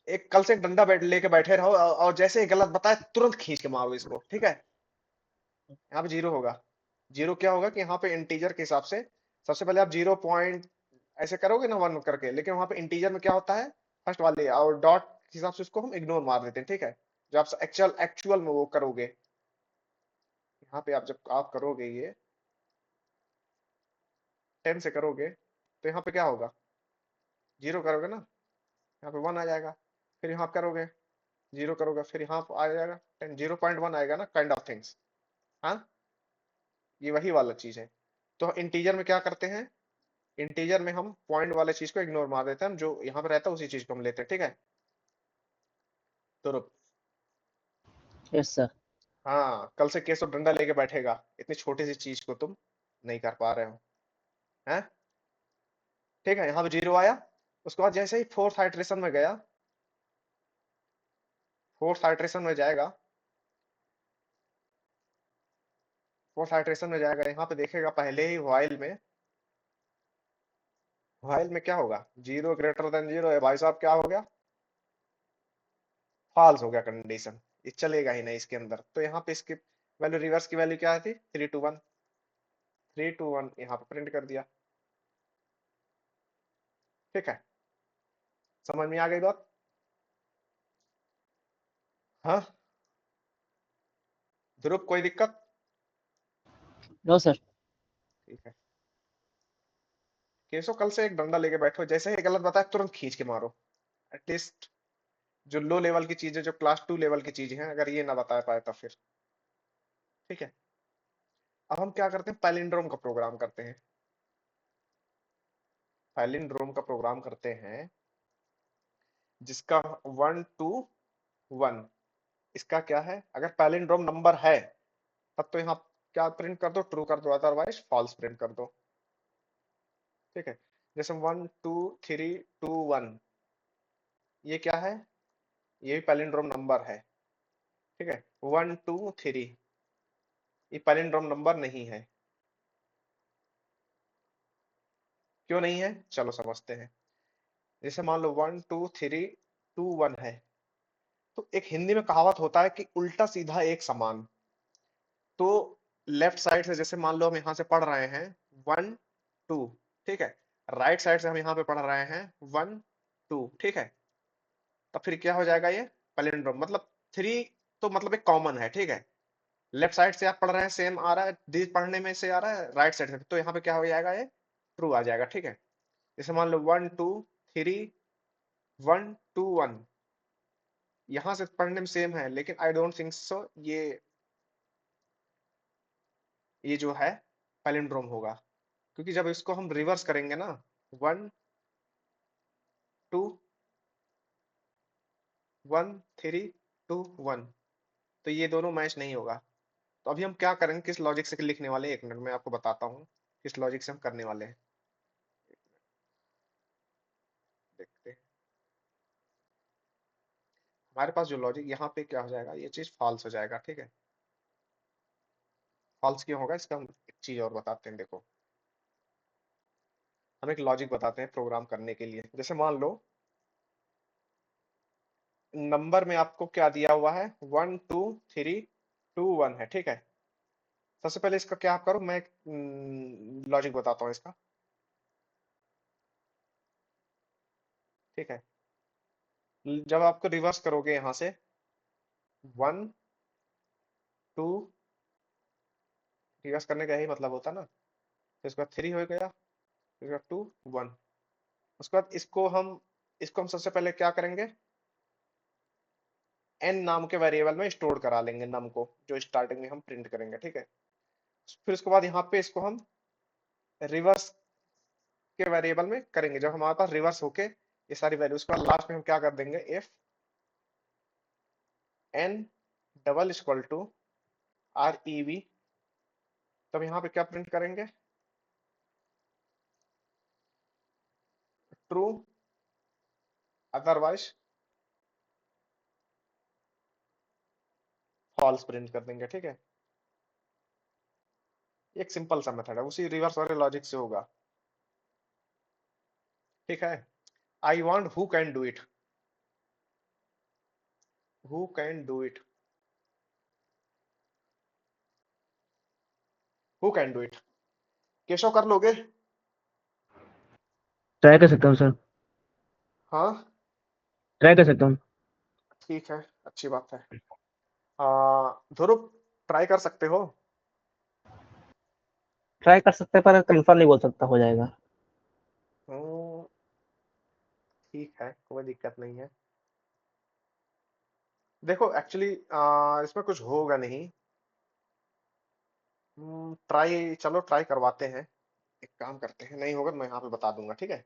एक कल से एक डंडा लेके बैठे रहो, और जैसे ही गलत बताए तुरंत खींच के मारो इसको, ठीक है। यहाँ पे 0 होगा, 0 क्या होगा कि यहाँ पे इंटीजर के हिसाब से, सबसे पहले आप 0 पॉइंट ऐसे करोगे ना 1 करके, लेकिन वहां पे इंटीजर में क्या होता है, फर्स्ट वाले और डॉट के हिसाब से उसको हम इग्नोर मार देते हैं, ठीक है। जब आप एक्चुअल एक्चुअल में वो करोगे, यहाँ पे आप जब आप करोगे ये 10 से करोगे, तो यहाँ पे क्या होगा, 0 करोगे ना, यहाँ पे 1 आ जाएगा, फिर यहाँ करोगे 0 करोगे, फिर यहाँ आ जाएगा 10, 0.1 आएगा ना, काइंड ऑफ थिंग्स, हाँ, ये वही वाला चीज है। तो इंटीजर में क्या करते हैं, इंटीजर में हम पॉइंट वाले चीज को इग्नोर मार देते हैं, हम जो यहाँ पे रहता है उसी चीज को हम लेते हैं, ठीक है। तो रुक, यस सर। हाँ, कल से केशव डंडा लेके बैठेगा, इतनी छोटी सी चीज को तुम नहीं कर पा रहे हो, हैं। ठीक है, यहाँ पे 0 आया। उसके बाद जैसे ही फोर्थ हाइड्रेशन में गया, फोर्थ हाइड्रेशन में जाएगा, फोर्थ हाइड्रेशन में जाएगा, यहाँ पे देखेगा पहले ही व्हाइल में, व्हाइल में क्या होगा, 0 > 0 है भाई साहब, क्या हो गया, फॉल्स हो गया कंडीशन, ये चलेगा ही नहीं इसके अंदर। तो यहाँ पे इसकी वैल्यू, रिवर्स की वैल्यू क्या थी, 3 to 1, 3 to 1 यहाँ पे प्रिंट कर दिया। ठीक है, समझ में आ गई बात। हाँ, ध्रुव कोई दिक्कत। No sir. ठीक है, केशव कल से एक डंडा लेके बैठो, जैसे ही गलत बताए तुरंत खींच के मारो। एटलीस्ट जो लो लेवल की चीजें, जो क्लास 2 लेवल की चीजें हैं, अगर ये ना बता पाए तो फिर। ठीक है, अब हम क्या करते हैं, पैलिंड्रोम का प्रोग्राम करते हैं। पैलिंड्रोम का प्रोग्राम करते हैं जिसका 1 to 1, इसका क्या है, अगर पैलिंड्रोम नंबर है तब तो यहाँ क्या प्रिंट कर दो, ट्रू कर दो, अदरवाइज फॉल्स प्रिंट कर दो। ठीक है, जैसे 1 2 3 2 1, ये क्या है, ये भी पैलिंड्रोम नंबर है। ठीक है, 1 2 3, ये पैलिंड्रोम नंबर नहीं है। क्यों नहीं है, चलो समझते हैं। जैसे मान लो 1 2 3 2 1 है, तो एक हिंदी में कहावत होता है कि उल्टा सीधा एक समान। तो लेफ्ट साइड से जैसे मान लो हम यहाँ से पढ़ रहे हैं 1 2, ठीक है, राइट साइड से हम यहाँ पे पढ़ रहे हैं 1 2, ठीक है, तब फिर क्या हो जाएगा, ये पैलिंड्रोम, मतलब 3 तो मतलब एक कॉमन है, ठीक है। लेफ्ट साइड से आप पढ़ रहे हैं, सेम आ रहा है, पढ़ने में से आ रहा है, राइट साइड से, तो यहाँ पे क्या हो जाएगा, ये ट्रू आ जाएगा। ठीक है, जैसे मान लो 1 2 3 1 2 1, यहाँ से पढ़ने में सेम है, लेकिन आई डोंट थिंक सो ये जो है पैलिंड्रोम होगा, क्योंकि जब इसको हम रिवर्स करेंगे ना, 1 2 1 3 2 1, तो ये दोनों मैच नहीं होगा। तो अभी हम क्या करेंगे, किस लॉजिक से लिखने वाले हैं, 1 मिनट में आपको बताता हूँ किस लॉजिक से हम करने वाले हैं। देखते हैं हमारे पास जो लॉजिक, यहाँ पे क्या हो जाएगा, ये चीज फॉल्स हो जाएगा। ठीक है, फॉल्स क्यों होगा, इसका हम एक चीज और बताते हैं, देखो हम एक लॉजिक बताते हैं प्रोग्राम करने के लिए। जैसे मान लो नंबर में आपको क्या दिया हुआ है, 1 2 3 2 1 है, ठीक है। सबसे पहले इसका क्या आप करो, मैं लॉजिक बताता हूँ इसका। ठीक है, जब आपको रिवर्स करोगे यहाँ से 1 2, रिवर्स करने का यही मतलब होता है ना, तो इसका 3 हो गया, इसका 2 1, उसके बाद इसको हम सबसे पहले क्या करेंगे, n नाम के वेरिएबल में स्टोर करा लेंगे नम को, जो स्टार्टिंग में हम प्रिंट करेंगे। ठीक है, फिर उसके बाद यहाँ पे इसको हम रिवर्स के वेरिएबल में करेंगे, जब हमारे पास रिवर्स होके ये सारी वैल्यूज का लास्ट में हम क्या कर देंगे, if n double equal to rev, तब यहाँ पे क्या प्रिंट करेंगे, ट्रू, अदरवाइज फॉल्स प्रिंट कर देंगे। ठीक है, एक सिंपल सा मेथड है, उसी रिवर्स वाले लॉजिक से होगा। ठीक है, I want who can do it, who can do it, who can do it, Keshav कर लोगे। ट्राई कर सकता हूँ सर, हाँ, ट्राई कर सकता हूँ। ठीक है, अच्छी बात है। ध्रुव ट्राई कर सकते हो। ट्राई कर सकते हैं पर कंफर्म नहीं बोल सकता हो जाएगा। हम्म, ठीक है, कोई दिक्कत नहीं है। देखो एक्चुअली इसमें कुछ होगा नहीं, हम चलो ट्राई करवाते हैं। एक काम करते हैं, नहीं होगा तो मैं यहाँ पे बता दूंगा, ठीक है।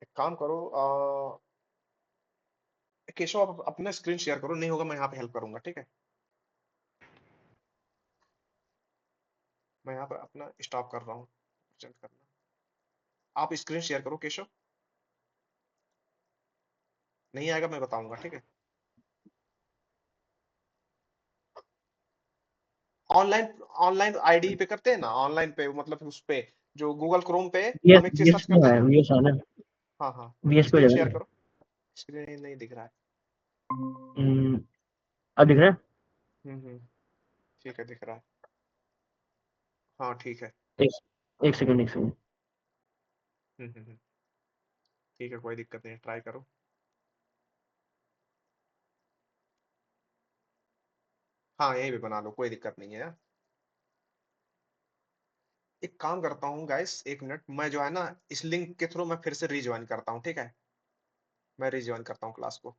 एक काम करो, केशव आप अपना स्क्रीन शेयर करो, नहीं होगा मैं यहाँ पे हेल्प करूंगा, ठीक है। मैं यहाँ पे अपना स्टॉप कर रहा हूँ प्रेजेंट करना। आप स्क्रीन शेयर करो केशव, नहीं आएगा मैं बताऊंगा, ठीक है। ऑनलाइन ऑनलाइन आईडी पे करते हैं ना, ऑनलाइन पे मतलब उस पे जो गूगल क्रोम पे वीएस हम एक चीज वीएस सर्च में करते हैं है, ना। वीएस है ना, हाँ हाँ, वीएस पे स्क्रीन जाना शेयर है। करो। स्क्रीन नहीं दिख रहा है। हम्म, अब दिख रहा है? हम्म, ठीक है, दिख रहा है। हाँ ठीक है। एक एक सेकंड, एक सेकंड। हम्म, ठीक है, कोई दिक्कत नहीं, ट्राई करो। हाँ यहीं पे बना लो, कोई दिक्कत नहीं है। एक काम करता हूँ गाइस, एक मिनट, मैं जो है ना इस लिंक के थ्रू मैं फिर से रिज्वाइन करता हूँ, ठीक है। मैं रिज्वाइन करता हूँ क्लास को।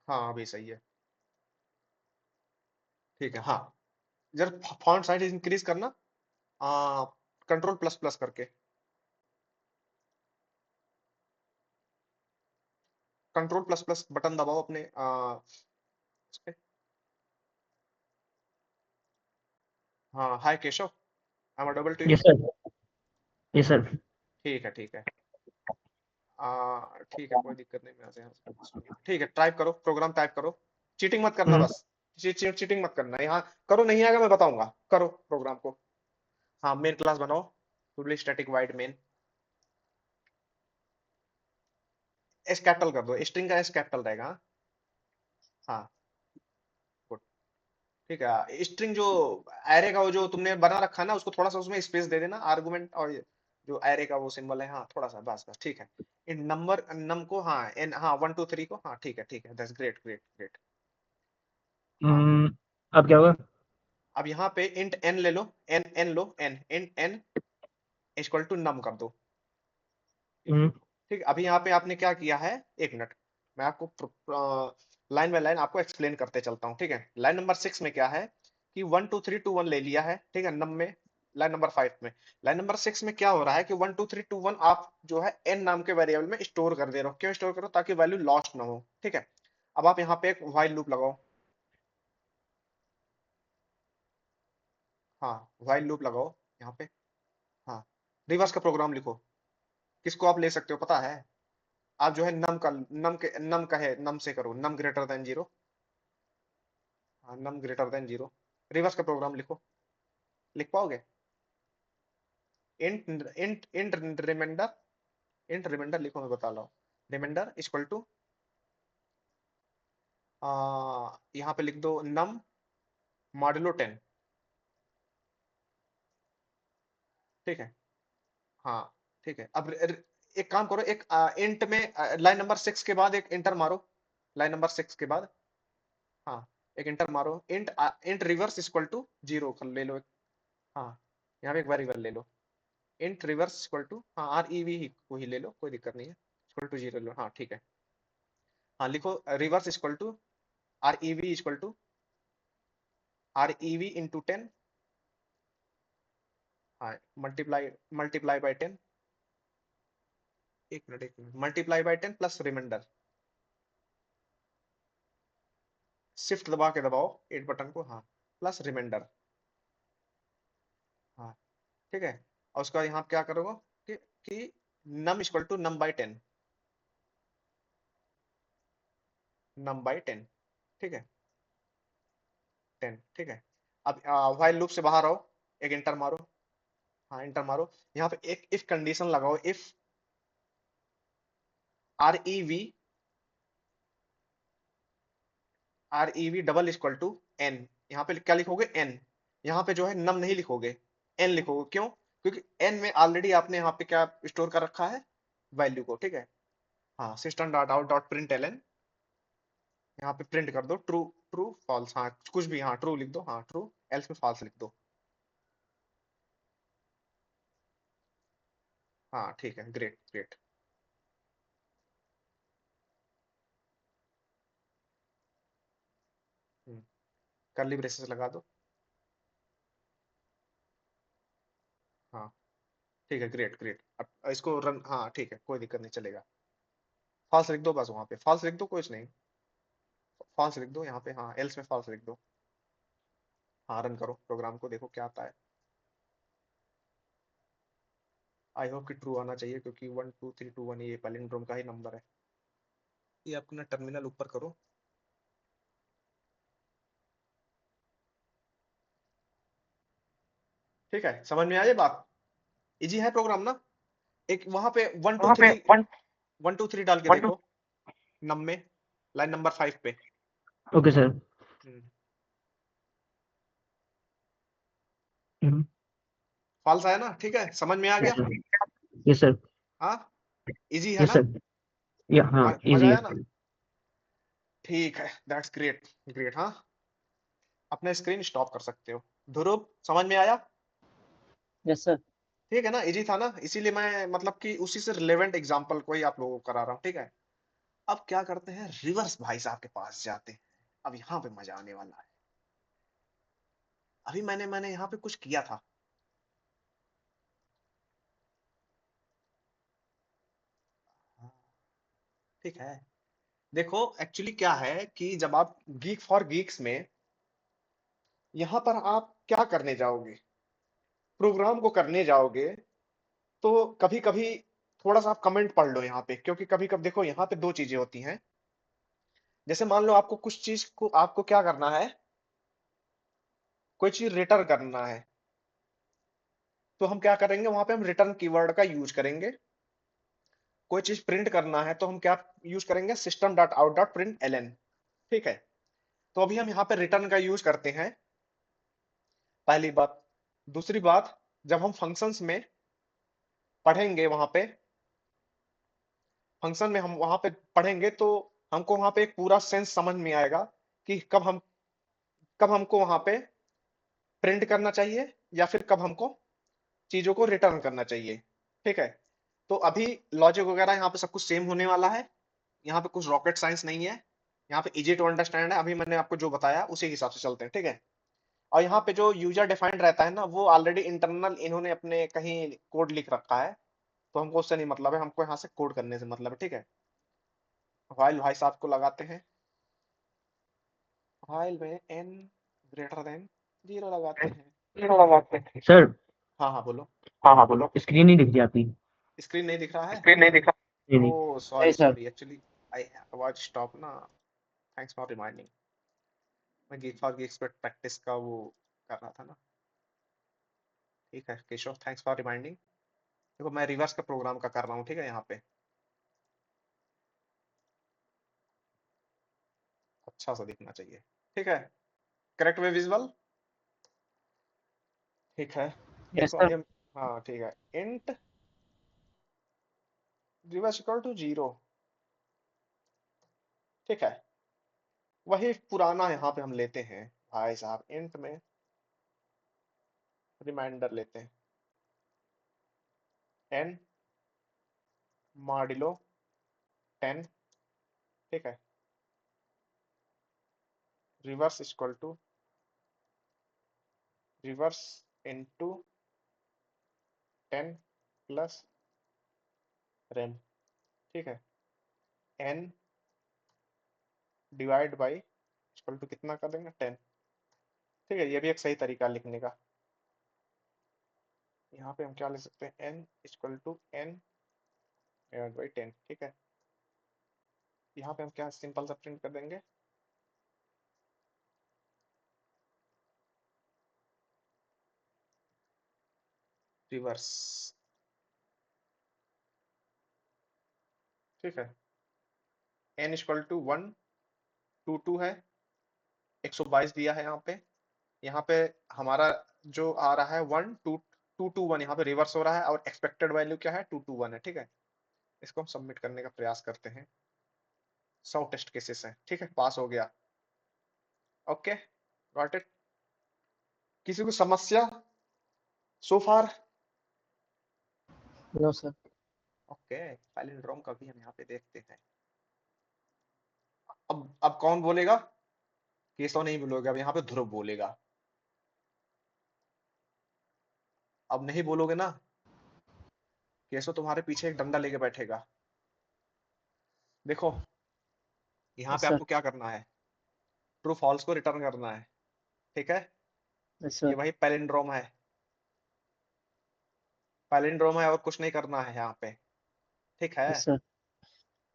हाँ अभी सही है, ठीक है। हाँ, जरा फॉन्ट साइज इंक्रीज करना, कंट्रोल प्लस प्लस करके। कंट्रोल प्लस प्लस बटन दबाओ अपने उस पे। हाँ, hi Keshav, I am audible to you. Yes sir, yes sir. ठीक है ठीक है। ठीक है, कोई दिक्कत नहीं, मैं यहाँ से सुनिए, ठीक है। टाइप करो, प्रोग्राम टाइप करो, चीटिंग मत करना हम्म, बस। चीटिंग मत करना, यहाँ करो, नहीं आएगा मैं बताऊंगा, करो प्रोग्राम को। हाँ, मेन क्लास बनाओ, public static void main, S capital कर दो, स्ट्रिंग का एस कैपिटल रहेगा, हाँ। good, ठीक है। स्ट्रिंग जो एरे का वो जो तुमने बना रखा है ना, उसको थोड़ा सा उसमें स्पेस दे देना, आर्गुमेंट और जो एरे का वो सिंबल है, हाँ थोड़ा सा, बस बस, ठीक है। इन नंबर नम को, हाँ एन, हाँ 1 2 3 को, हाँ ठीक है ठीक है, दैट्स ग्रेट ग्रेट ग्रेट। हाँ, हम्म, अब क्या होगा? अब यहाँ पे इंट एन ले लो, एन एन लो, n int n equal to num कर दो। हम्म, ठीक, अभी यहाँ पे आपने क्या किया है, एक मिनट, मैं आपको लाइन बाय लाइन आपको एक्सप्लेन करते चलता हूँ, ठीक है। लाइन नंबर 6 में क्या है कि 1 2 3 2 1 ले लिया है, ठीक है, नम में। लाइन नंबर 5 में, लाइन नंबर 6 में क्या हो रहा है कि 1 2 3 2 1 आप जो है एन नाम के वेरिएबल में स्टोर कर दे रहे हो। क्यों स्टोर करो, ताकि वैल्यू लॉस्ट ना हो, ठीक है। अब आप यहाँ पे एक व्हाइल लूप लगाओ, हाँ व्हाइल लूप लगाओ यहाँ पे। हाँ, रिवर्स का प्रोग्राम लिखो, किसको आप ले सकते हो पता है, आप जो है नम का है, नम से करो, नम ग्रेटर देन 0। हाँ, नम ग्रेटर देन 0, रिवर्स का प्रोग्राम लिखो, लिख पाओगे। Int int remainder, int remainder लिखो, मैं बता रहा हूँ। रिमाइंडर इक्वल टू, यहाँ पे लिख दो नम मॉड्यूलो 10, ठीक है। हाँ ठीक है, अब एक काम करो, एक इंट में लाइन नंबर 6 के बाद एक इंटर मारो, लाइन नंबर 6 के बाद, हाँ एक इंटर मारो, int int reverse equal to 0 ले लो हाँ, यहाँ पे एक वेरिएबल ले लो, इंट रिवर्स इक्वल टू, हाँ आर ई वी ही को ही ले लो, कोई दिक्कत नहीं है, इक्वल टू 0 लो, हाँ ठीक है। हाँ लिखो, reverse equal to R E V equal to R E V into 10, हाँ मल्टीप्लाई मल्टीप्लाई बाई 10, एक minute, multiply by 10 plus remainder, shift दबा के दबाओ 8 बटन को, हाँ प्लस रिमाइंडर, हाँ ठीक है। और उसका यहाँ क्या करोगे कि num equal to num by 10, num by 10, ठीक है, 10, ठीक है। अब व्हाइल लूप से बाहर आओ, एक इंटर मारो, हाँ इंटर मारो, यहाँ पे एक इफ कंडीशन लगाओ, if R E V, R E V double equal to N, यहाँ पे क्या लिखोगे, एन, यहाँ पे जो है नम नहीं लिखोगे, एन लिखोगे, क्यों, क्योंकि एन में ऑलरेडी आपने यहाँ पे क्या स्टोर कर रखा है, वैल्यू को, ठीक है। हाँ, system dot out dot print LN, यहाँ पे प्रिंट कर दो ट्रू ट्रू फॉल्स, हाँ कुछ भी, हाँ ट्रू लिख दो, हाँ ट्रू, एल्स में फॉल्स लिख दो। हाँ ठीक है, ग्रेट ग्रेट। कर्ली ब्रेसेस लगा दो। हाँ ठीक है, ग्रेट ग्रेट। अब इसको रन, हाँ ठीक है, कोई दिक्कत नहीं, चलेगा। फॉल्स लिख दो बस, वहां पे फॉल्स लिख दो, कुछ नहीं, फॉल्स लिख दो यहाँ पे, हाँ एल्स में फॉल्स लिख दो। हाँ रन करो प्रोग्राम को, देखो क्या आता है। आई होप कि ट्रू आना चाहिए, क्योंकि 1 2 3 2 1 ये पैलिंड्रोम का ही नंबर है। ये अपना टर्मिनल ऊपर करो। ठीक है, समझ में आए बात? इजी है प्रोग्राम ना? एक वहां पे 1 2 वहाँ पे 3, 1 2 3 डाल के 1 2 देखो, नम में, लाइन नंबर 5 पे। Okay sir. फॉल्स आया ना? ठीक है, समझ में आ यस गया? सर, यस सर, हाँ, इजी है यस ना? सर, या हाँ मजा इजी आया है। ना? ठीक है, दैट्स ग्रेट ग्रेट। हाँ, अपना स्क्रीन स्टॉप कर सकते हो। ध्रुव, समझ में आया? Yes sir. ठीक है ना, इजी था ना, इसीलिए मैं मतलब कि उसी से रिलेवेंट एग्जांपल को ही आप लोगों को करा रहा हूँ, ठीक है। अब क्या करते हैं, रिवर्स भाई साहब के पास जाते हैं। अब यहाँ पे मजा आने वाला है। अभी मैंने यहाँ पे कुछ किया था। हाँ, ठीक है। देखो एक्चुअली क्या है कि जब आप गीक फॉर गीक्स में यहाँ पर आप क्या करने जाओगे, प्रोग्राम को करने जाओगे, तो कभी कभी थोड़ा सा आप कमेंट पढ़ लो यहाँ पे, क्योंकि कभी कभी देखो यहाँ पे दो चीजें होती हैं। जैसे मान लो आपको कुछ चीज को, आपको क्या करना है, कोई चीज रिटर्न करना है, तो हम क्या करेंगे, वहां पे हम रिटर्न कीवर्ड का यूज करेंगे। कोई चीज प्रिंट करना है तो हम क्या यूज करेंगे, system dot out dot print LN, ठीक है। तो अभी हम यहाँ पे रिटर्न का यूज करते हैं, पहली बात। दूसरी बात, जब हम फंक्शंस में पढ़ेंगे, वहां पे फंक्शन में हम वहां पे पढ़ेंगे, तो हमको वहां पे एक पूरा सेंस समझ में आएगा कि कब हमको वहां पे प्रिंट करना चाहिए, या फिर कब हमको चीजों को रिटर्न करना चाहिए, ठीक है। तो अभी लॉजिक वगैरह यहाँ पे सब कुछ सेम होने वाला है। यहाँ पे कुछ रॉकेट साइंस नहीं है, यहाँ पे इजी टू अंडरस्टैंड है। अभी मैंने आपको जो बताया उसी हिसाब से चलते हैं, ठीक है। और यहाँ पे जो यूजर डिफाइंड रहता है ना, वो ऑलरेडी इंटरनल इन्होंने अपने कहीं कोड लिख रखा है, तो हमको उससे नहीं मतलब है, हमको यहाँ से कोड करने से मतलब है, ठीक है। व्हाइल भाई साहब को लगाते हैं, व्हाइल में n ग्रेटर देन 0 लगाते हैं। सर, हाँ हाँ बोलो। स्क्रीन नहीं दिख रही आपकी। स्क्रीन नहीं दिख रहा है? नहीं नहीं। ओ नहीं sorry sir. Sorry, actually I was stop ना। Thanks for reminding. मैं गीक फॉर गीक्स पे प्रैक्टिस का वो कर रहा था ना। ठीक है केशव, थैंक्स फॉर रिमाइंडिंग। देखो मैं रिवर्स का प्रोग्राम का कर रहा हूँ, ठीक है। यहाँ पे अच्छा सा दिखना चाहिए, ठीक है। करेक्ट वे विजुअल, ठीक है। यस देखो सर। अभी हम, हाँ ठीक है, इंट रिवर्स इक्वल टू 0, ठीक है। वही पुराना यहाँ पे हम लेते हैं भाई साहब, इंट में रिमाइंडर लेते हैं, n मॉड्यूलो 10, ठीक है। Reverse equal to reverse into 10 plus rem, ठीक है। n divide by equal to कितना कर देंगे, 10, ठीक है। ये भी एक सही तरीका लिखने का। यहाँ पे हम क्या लिख सकते हैं, n equal to n divide by 10, ठीक है। यहाँ पे हम क्या सिंपल सा प्रिंट कर देंगे, रिवर्स, ठीक है। n इक्वल टू 1 2 2 है, 122 दिया है यहाँ पे। यहाँ पे हमारा जो आ रहा है 1 2 2 2 1, यहाँ पे रिवर्स हो रहा है, और एक्सपेक्टेड वैल्यू क्या है, 2 2 1 है, ठीक है। इसको हम सबमिट करने का प्रयास करते हैं। 100 टेस्ट केसेस हैं, ठीक है, पास हो गया। Okay, got it. किसी को समस्या so far? No sir. Okay, palindrome का भी हम यहाँ पे देखते हैं। अब कौन बोलेगा? केशव नहीं बोलोगे, अब यहाँ पे ध्रुव बोलेगा। अब नहीं बोलोगे ना, केशव तुम्हारे पीछे एक डंडा लेके बैठेगा। देखो, यहाँ पे सर। आपको क्या करना है, ट्रू फॉल्स को रिटर्न करना है, ठीक है। ये सर। वही पैलिंड्रोम है, पैलिंड्रोम है, और कुछ नहीं करना है यहाँ पे, ठीक है। सर।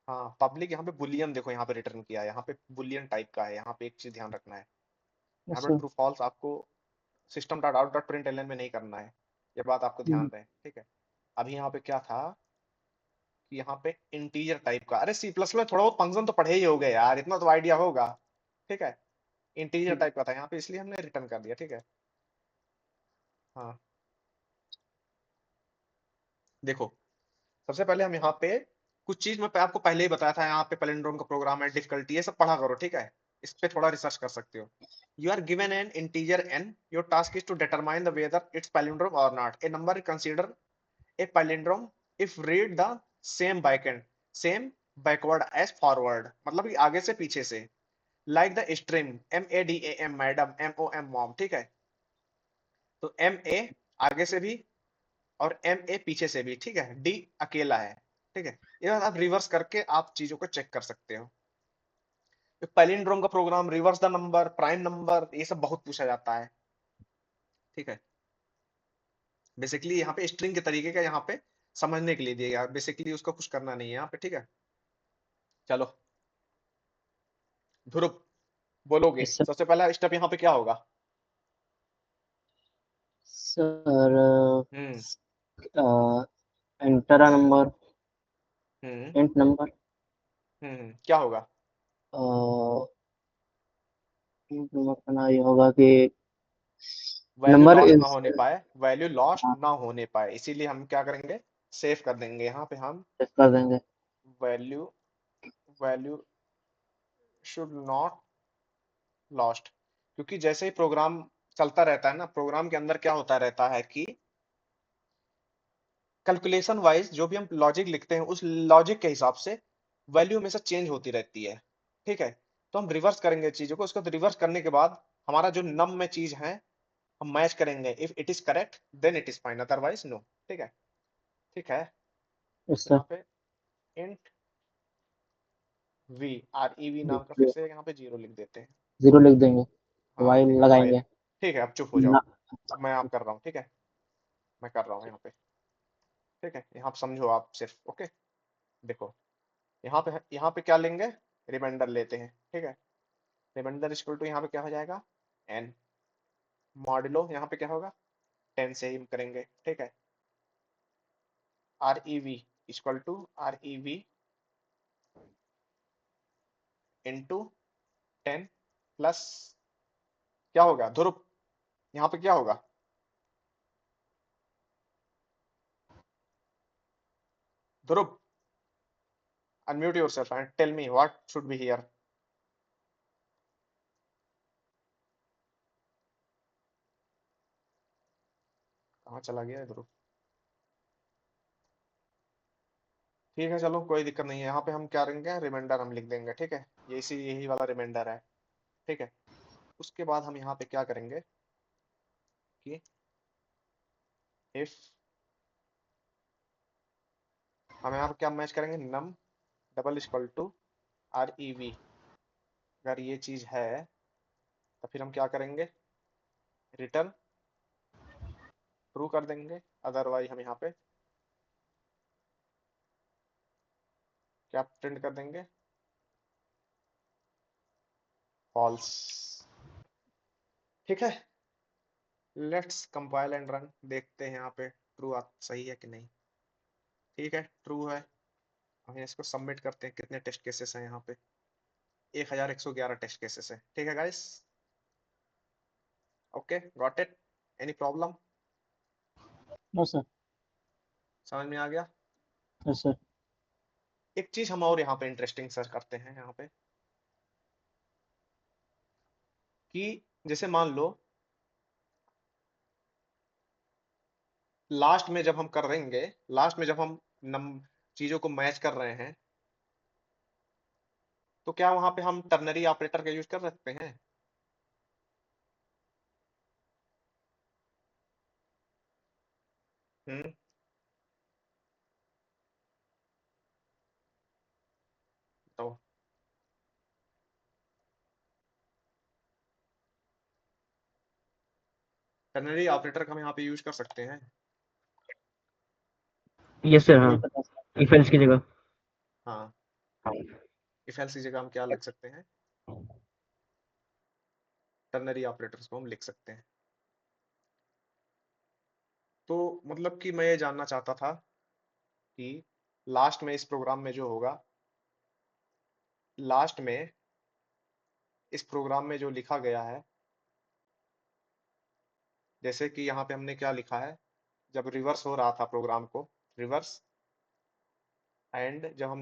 हाँ, पब्लिक यहाँ पे बुलियन, देखो यहाँ पे रिटर्न किया है, यहाँ पे बुलियन टाइप का है। यहाँ पे एक चीज ध्यान रखना है, यहाँ पे सर। ट्रू फॉल्स आपको system dot out dot println में नहीं करना है, ये बात आपको ध्यान रहे, ठीक है। अभी यहाँ पे क्या था कि यहाँ पे इंटीजर टाइप का, अरे सी प्लस में थोड़ा बहुत फंक्शन तो पढ़े ही होगे यार, इतना तो आइडिया होगा, ठीक है। इंटीजर टाइप का था यहाँ पे, इसलिए हमने रिटर्न कर दिया, ठीक है। हाँ, देखो, सबसे पहले हम यहाँ पे कुछ चीज मैं आपको पहले ही बताया था, यहाँ पे पैलिंड्रोम का प्रोग्राम है, डिफिकल्टी, ये सब पढ़ा करो, ठीक है। इस पे थोड़ा रिसर्च कर सकते हो। You are given an integer n, your task is to determine the whether it's palindrome और not. A number is consider a palindrome if read the same backend, same backward as forward, मतलब कि आगे से पीछे से, like the string MADAM, madam, MOM, mom, ठीक है। तो MA आगे से भी और MA पीछे से भी, ठीक है। D अकेला है, ठीक है। ये आप रिवर्स करके आप चीजों को चेक कर सकते हो। पैलिंड्रोम का program, reverse the number, prime number, ये सब बहुत पूछा जाता है, ठीक है। बेसिकली यहाँ पे स्ट्रिंग के तरीके का यहाँ पे समझने के लिए दिया गया, बेसिकली उसको कुछ करना नहीं है यहाँ पे, ठीक है। चलो, ध्रुव बोलोगे, सर। सबसे पहला स्टेप यहाँ पे क्या होगा? सर। हम्म एंटर नंबर। हम्म एंट नंबर। क्या होगा? नंबर करना ये होगा कि वैल्यू नंबर लॉस्ट ना इज। होने पाए, वैल्यू लॉस्ट ना होने पाए, इसीलिए हम क्या करेंगे, सेव कर देंगे यहाँ पे हम, कर देंगे। Value value should not lost. क्योंकि जैसे ही प्रोग्राम चलता रहता है ना, प्रोग्राम के अंदर क्या होता रहता है कि कैलकुलेशन वाइज जो भी हम लॉजिक लिखते हैं, उस लॉजिक के हिसाब से वैल्यू हमेशा चेंज होती रहती है, ठीक है। तो हम रिवर्स करेंगे चीजों को, उसको रिवर्स करने के बाद हमारा जो नम में चीज है हम मैच करेंगे, if it is correct then it is fine, otherwise no, ठीक है, ठीक है। यस तो सर। यहाँ पे इंट वी, REV नाम का, फिर से यहाँ पे 0 लिख देते हैं। जीरो लिख देंगे। हाँ, वाइल वाइल, लगाएंगे। ठीक है। अब चुप हो जाओ, ना। अब मैं आप कर रहा हूँ, ठीक है, मैं कर रहा हूँ यहाँ पे, ठीक है। यहाँ पे समझो आप सिर्फ, ओके। देखो, यहाँ पे क्या लेंगे, रिमाइंडर लेते हैं, ठीक है। रिमाइंडर इक्वल टू यहाँ पे क्या हो जाएगा, n, मॉडुलो यहाँ पे क्या होगा, 10 से ही करेंगे, ठीक है। REV equal to REV into 10 plus, क्या होगा ध्रुव, यहाँ पे क्या होगा, ध्रुव unmute yourself and tell me what should be here. कहाँ चला गया है ध्रुव? ठीक है, चलो कोई दिक्कत नहीं है। यहाँ पे हम क्या करेंगे, रिमाइंडर हम लिख देंगे, ठीक है। ये इसी यही वाला रिमाइंडर है, ठीक है। उसके बाद हम यहाँ पे क्या करेंगे कि इफ, हम यहाँ पे क्या मैच करेंगे, नम डबल इक्वल टू REV, अगर ये चीज है तो फिर हम क्या करेंगे, रिटर्न ट्रू कर देंगे, अदरवाइज हम यहाँ पे क्या प्रिंट कर देंगे, फॉल्स, ठीक है। लेट्स कंपाइल एंड रन, देखते हैं यहाँ पे ट्रू सही है कि नहीं। ठीक है, ट्रू है। हम इसको सबमिट करते हैं। कितने टेस्ट केसेस हैं यहाँ पे, 1111 टेस्ट केसेस है, ठीक है guys. Okay, got it, any problem? No sir. समझ में आ गया? Yes sir. एक चीज हम और यहाँ पे इंटरेस्टिंग सर्च करते हैं यहाँ पे, कि जैसे मान लो लास्ट में जब हम कर रहेंगे, लास्ट में जब हम नम चीजों को मैच कर रहे हैं, तो क्या वहां पे हम टर्नरी ऑपरेटर का यूज कर सकते हैं? हम्म। तो टर्नरी ऑपरेटर का हम यहाँ पे यूज कर सकते हैं। यस सर, नहीं हाँ, पता सर। इफ एल्स की जगह। हाँ, इफ एल्स की जगह हम क्या लिख सकते हैं? टर्नरी ऑपरेटर्स को हम लिख सकते हैं। तो मतलब कि मैं ये जानना चाहता था कि लास्ट में इस प्रोग्राम में जो होगा, लास्ट में इस प्रोग्राम में जो लिखा गया है, जैसे कि यहाँ पे हमने क्या लिखा है, जब रिवर्स हो रहा था प्रोग्राम को, रिवर्स एंड जब हम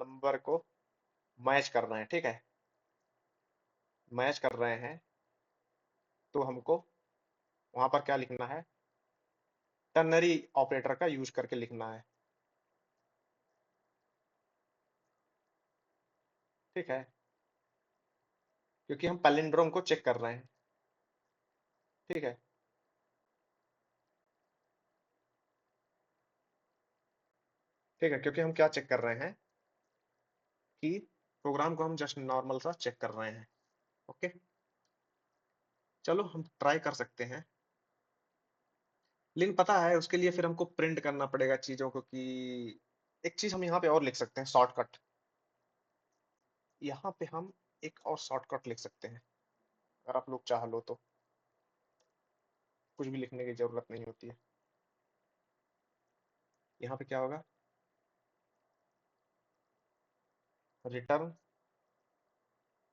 नंबर को मैच कर रहे हैं, ठीक है, मैच कर रहे हैं, तो हमको वहां पर क्या लिखना है? टर्नरी ऑपरेटर का यूज करके लिखना है, ठीक है, क्योंकि हम पैलिंड्रोम को चेक कर रहे हैं, ठीक है। ठीक है, क्योंकि हम क्या चेक कर रहे हैं कि प्रोग्राम को हम जस्ट नॉर्मल सा चेक कर रहे हैं। ओके, चलो हम ट्राई कर सकते हैं, लेकिन पता है उसके लिए फिर हमको प्रिंट करना पड़ेगा चीजों को, कि एक चीज हम यहाँ पे और लिख सकते हैं, शॉर्टकट। यहाँ पे हम एक और शॉर्टकट लिख सकते हैं, अगर आप लोग चाह लो तो, कुछ भी लिखने की जरूरत नहीं होती है। यहाँ पे क्या होगा? Return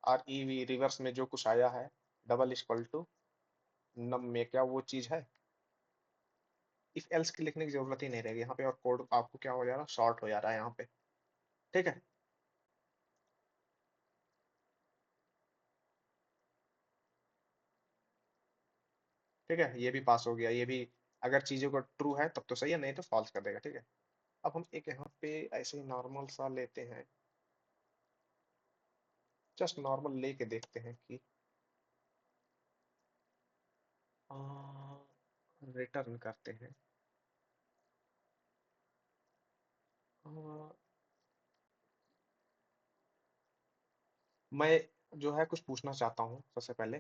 R E V, reverse में जो कुछ आया है, डबल इक्वल टू नम में क्या वो चीज है, इफ एल्स की लिखने की जरूरत ही नहीं रहेगी यहाँ पे, और कोड आपको क्या हो जा रहा है, शॉर्ट हो जा रहा है यहाँ पे, ठीक है। ठीक है, ये भी पास हो गया, ये भी अगर चीजों का ट्रू है तब तो सही है, नहीं तो फॉल्स कर देगा, ठीक है। अब हम एक यहाँ पे ऐसे ही नॉर्मल सा लेते हैं, जस्ट नॉर्मल लेके देखते हैं कि रिटर्न करते हैं। मैं जो है कुछ पूछना चाहता हूँ सबसे पहले,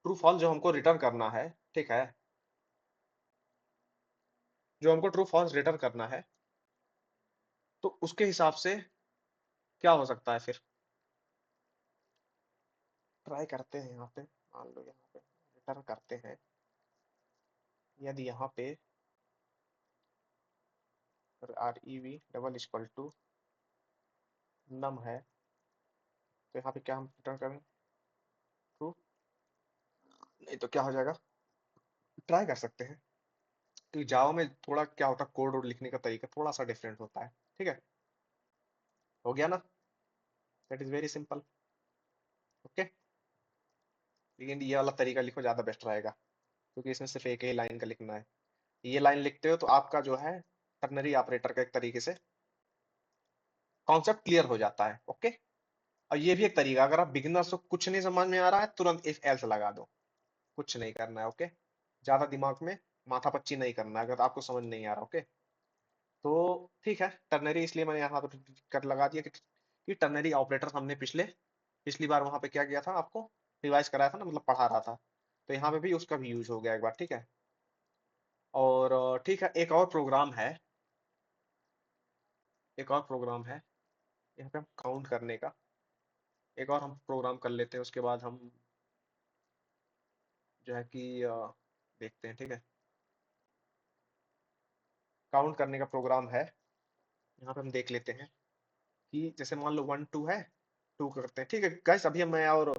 ट्रू फॉल्स जो हमको रिटर्न करना है, ठीक है, जो हमको ट्रू फॉल्स रिटर्न करना है, तो उसके हिसाब से क्या हो सकता है फिर? ट्राई करते हैं यहाँ पे, मान लो यहाँ पे रिटर्न करते हैं, यदि यहाँ पे r E V double equal to num है, तो यहाँ पे क्या हम रिटर्न करें? ट्रू। नहीं तो क्या हो जाएगा? ट्राई कर सकते हैं, क्योंकि जावा में थोड़ा क्या होता है, कोड और लिखने का तरीका थोड़ा सा डिफरेंट होता है, ठीक है। हो गया ना? That is very simple. Okay, लेकिन ये वाला तरीका लिखो, ज्यादा बेस्ट रहेगा, क्योंकि इसमें सिर्फ एक ही लाइन का लिखना है। ये लाइन लिखते हो तो आपका जो है टर्नरी ऑपरेटर का एक तरीके से कॉन्सेप्ट क्लियर हो जाता है। ओके, और ये भी एक तरीका, अगर आप बिगिनर्स को कुछ नहीं समझ में आ रहा है, तुरंत इफ एल्स लगा दो, कुछ नहीं करना है। ओके, ज्यादा दिमाग में माथा पच्ची नहीं करना है अगर आपको समझ नहीं आ रहा। ओके, तो ठीक है, टर्नरी इसलिए मैंने यहाँ पर कर लगा दिया कि टर्नरी ऑपरेटर हमने पिछली बार वहां पे क्या किया था, आपको रिवाइज कराया था ना, मतलब पढ़ा रहा था, तो यहाँ पे भी उसका भी यूज हो गया एक बार, ठीक है। और ठीक है, एक और प्रोग्राम है यहाँ पे हम काउंट करने का, एक और हम प्रोग्राम कर लेते हैं, उसके बाद हम जो है कि देखते हैं, ठीक है। काउंट करने का प्रोग्राम है, यहाँ पे हम देख लेते हैं कि जैसे मान लो 1 2 है, 2 करते हैं, ठीक है गाइस। अभी मैं और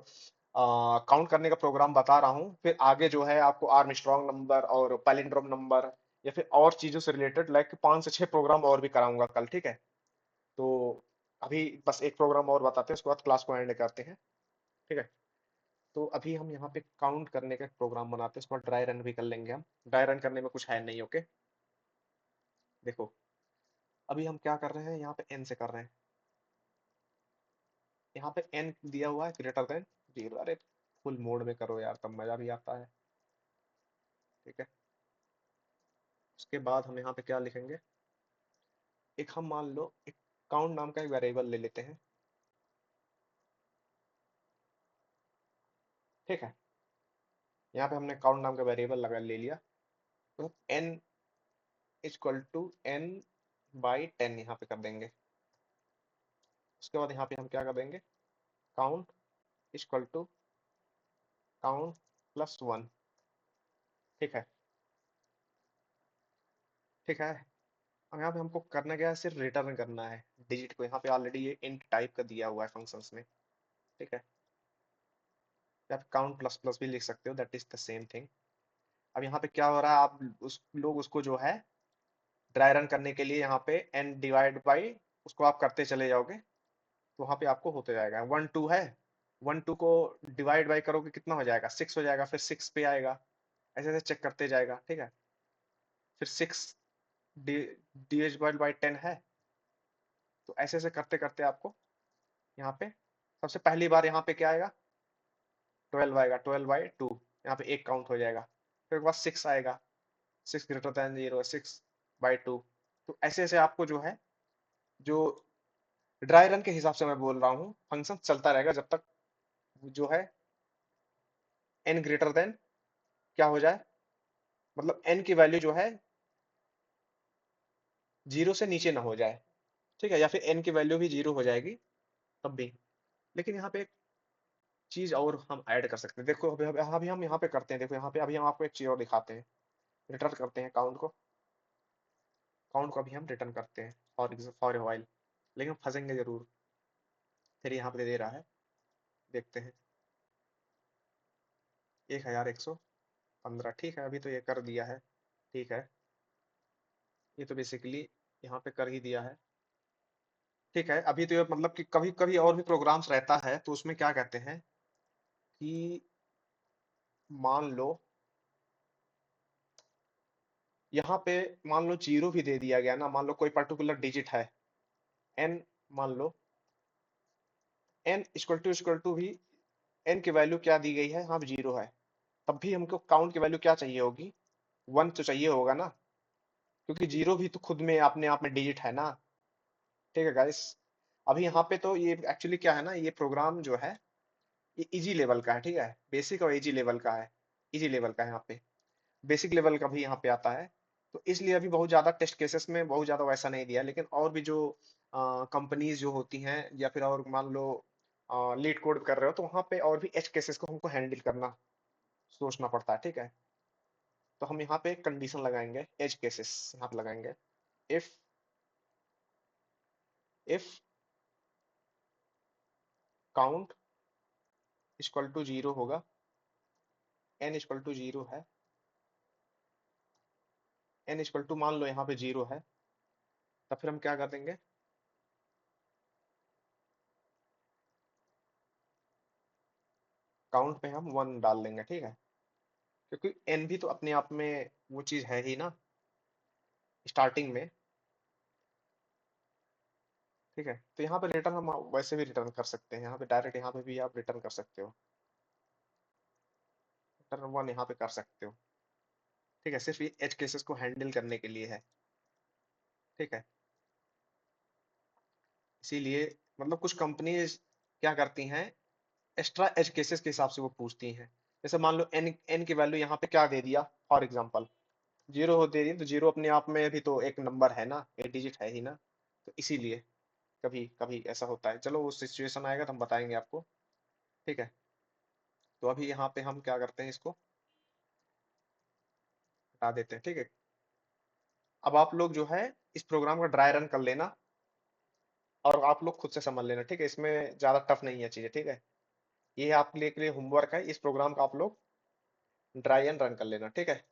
काउंट करने का प्रोग्राम बता रहा हूँ, फिर आगे जो है आपको आर्मस्ट्रॉन्ग नंबर और पैलिंड्रोम नंबर या फिर और चीजों से रिलेटेड लाइक 5 से 6 प्रोग्राम और भी कराऊंगा कल, ठीक है। तो अभी बस एक प्रोग्राम और बताते हैं, उसके बाद क्लास को एंड करते हैं, ठीक है। तो अभी हम यहाँ पे काउंट करने का प्रोग्राम बनाते हैं, उसके बाद ड्राई रन भी कर लेंगे हम। ड्राई रन करने में कुछ है नहीं, ओके। देखो अभी हम क्या कर रहे हैं, यहाँ पे एन से कर रहे हैं। यहाँ पे एन दिया हुआ है ग्रेटर देन 0। अरे फुल मोड में करो यार, तब मजा भी आता है, ठीक है। उसके बाद हम यहाँ पे क्या लिखेंगे, एक हम मान लो एक काउंट नाम का एक वेरिएबल ले लेते हैं, ठीक है। यहाँ पे हमने काउंट नाम का वेरिएबल लगा ले लिया, तो n इक्वल टू n/10 यहाँ पे कर देंगे। उसके बाद यहाँ पे हम क्या कर देंगे, count equal to count plus 1, ठीक है, ठीक है। अब यहाँ पे हमको करना क्या है, सिर्फ रिटर्न करना है डिजिट को। यहाँ पे ऑलरेडी ये इंट टाइप का दिया हुआ है फंक्शंस में, ठीक है। आप काउंट प्लस प्लस भी लिख सकते हो, that is the same thing. अब यहाँ पे क्या हो रहा है, आप उस लोग उसको जो है ड्राई रन करने के लिए यहाँ पे n डिवाइड बाई उसको आप करते चले जाओगे, तो वहाँ पे आपको होते जाएगा 1 2 है, 1 2 को डिवाइड बाई करोगे कितना हो जाएगा, 6 हो जाएगा, फिर 6 पे आएगा, ऐसे ऐसे चेक करते जाएगा, ठीक है। फिर 6 डिवाइड बाई 10 है, तो ऐसे ऐसे करते करते आपको यहाँ पे सबसे पहली बार यहाँ पे क्या आएगा, 12 आएगा, 12/2, यहाँ पे एक काउंट हो जाएगा। फिर बाद 6 आएगा, 6 ग्रेटर देन 0, 6/2। तो ऐसे ऐसे आपको जो है, जो ड्राई रन के हिसाब से मैं बोल रहा हूँ, फंक्शन चलता रहेगा जब तक जो है n ग्रेटर देन क्या हो जाए, मतलब n की वैल्यू जो है 0 से नीचे ना हो जाए, ठीक है। या फिर n की वैल्यू भी 0 हो जाएगी तब भी। लेकिन यहाँ पे एक चीज और हम ऐड कर सकते हैं, देखो अभी हम यहाँ पे करते हैं, देखो यहाँ पे अभी हम आपको एक चीज और दिखाते हैं। रिटर्न करते हैं काउंट को अभी हम रिटर्न करते हैं फॉर ए व्हाइल, लेकिन फंसेंगे जरूर। फिर यहाँ पे दे रहा है, देखते हैं 1115, ठीक है। अभी तो ये कर दिया है, ठीक है। ये तो बेसिकली यहाँ पे कर ही दिया है, ठीक है। अभी तो ये मतलब कि कभी कभी और भी प्रोग्राम्स रहता है, तो उसमें क्या कहते हैं कि मान लो यहाँ पे मान लो 0 भी दे दिया गया ना, मान लो कोई पर्टिकुलर डिजिट है n, मान लो n इक्वल टू भी n की वैल्यू क्या दी गई है, हाँ 0 है, तब भी हमको काउंट की वैल्यू क्या चाहिए होगी, 1 तो चाहिए होगा ना, क्योंकि 0 भी तो खुद में अपने आप में डिजिट है ना, ठीक है गाइस। अभी यहाँ पे तो ये एक्चुअली क्या है ना, ये प्रोग्राम जो है ये इजी लेवल का है, ठीक है। बेसिक और इजी लेवल का है, इजी लेवल का है यहाँ पे, बेसिक लेवल का भी यहाँ पे आता है। तो इसलिए अभी बहुत ज्यादा टेस्ट केसेस में बहुत ज्यादा वैसा नहीं दिया, लेकिन और भी जो कंपनीज जो होती हैं या फिर और मान लो लीड कोड कर रहे हो, तो वहाँ पे और भी एज केसेस को हमको हैंडल करना सोचना पड़ता है, ठीक है। तो हम यहाँ पे एक कंडीशन लगाएंगे, एज केसेस यहाँ पे लगाएंगे, if if count equal to 0 होगा, n इक्वल टू 0 है, n इक्वल टू मान लो यहाँ पे 0 है, तब फिर हम क्या कर देंगे, काउंट पे हम 1 डाल देंगे, ठीक है। क्योंकि n भी तो अपने आप में वो चीज है ही ना स्टार्टिंग में, ठीक है। तो यहाँ पे रिटर्न हम वैसे भी रिटर्न कर सकते हैं, यहाँ पे डायरेक्ट यहाँ पे भी आप रिटर्न कर सकते हो, रिटर्न 1 यहाँ पे कर सकते हो, ठीक है। सिर्फ ये एज केसेस को हैंडल करने के लिए है, ठीक है। इसीलिए मतलब कुछ कंपनीज क्या करती हैं, एक्स्ट्रा एज केसेस के हिसाब से वो पूछती हैं। जैसे मान लो n की वैल्यू यहाँ पे क्या दे दिया, फॉर एग्जांपल 0 हो दे दी, तो 0 अपने आप में भी तो एक नंबर है ना, एक डिजिट है ही ना, तो इसीलिए कभी कभी ऐसा होता है। चलो वो सिचुएशन आएगा तो हम बताएंगे आपको, ठीक है। तो अभी यहाँ पे हम क्या करते हैं, इसको हटा देते हैं, ठीक है। अब आप लोग जो है इस प्रोग्राम का ड्राई रन कर लेना, और आप लोग खुद से समझ लेना, ठीक है। इसमें ज्यादा टफ नहीं है चीजें, ठीक है। ये आपके लिए के लिए होमवर्क है, इस प्रोग्राम का आप लोग ट्राई एंड रन कर लेना, ठीक है।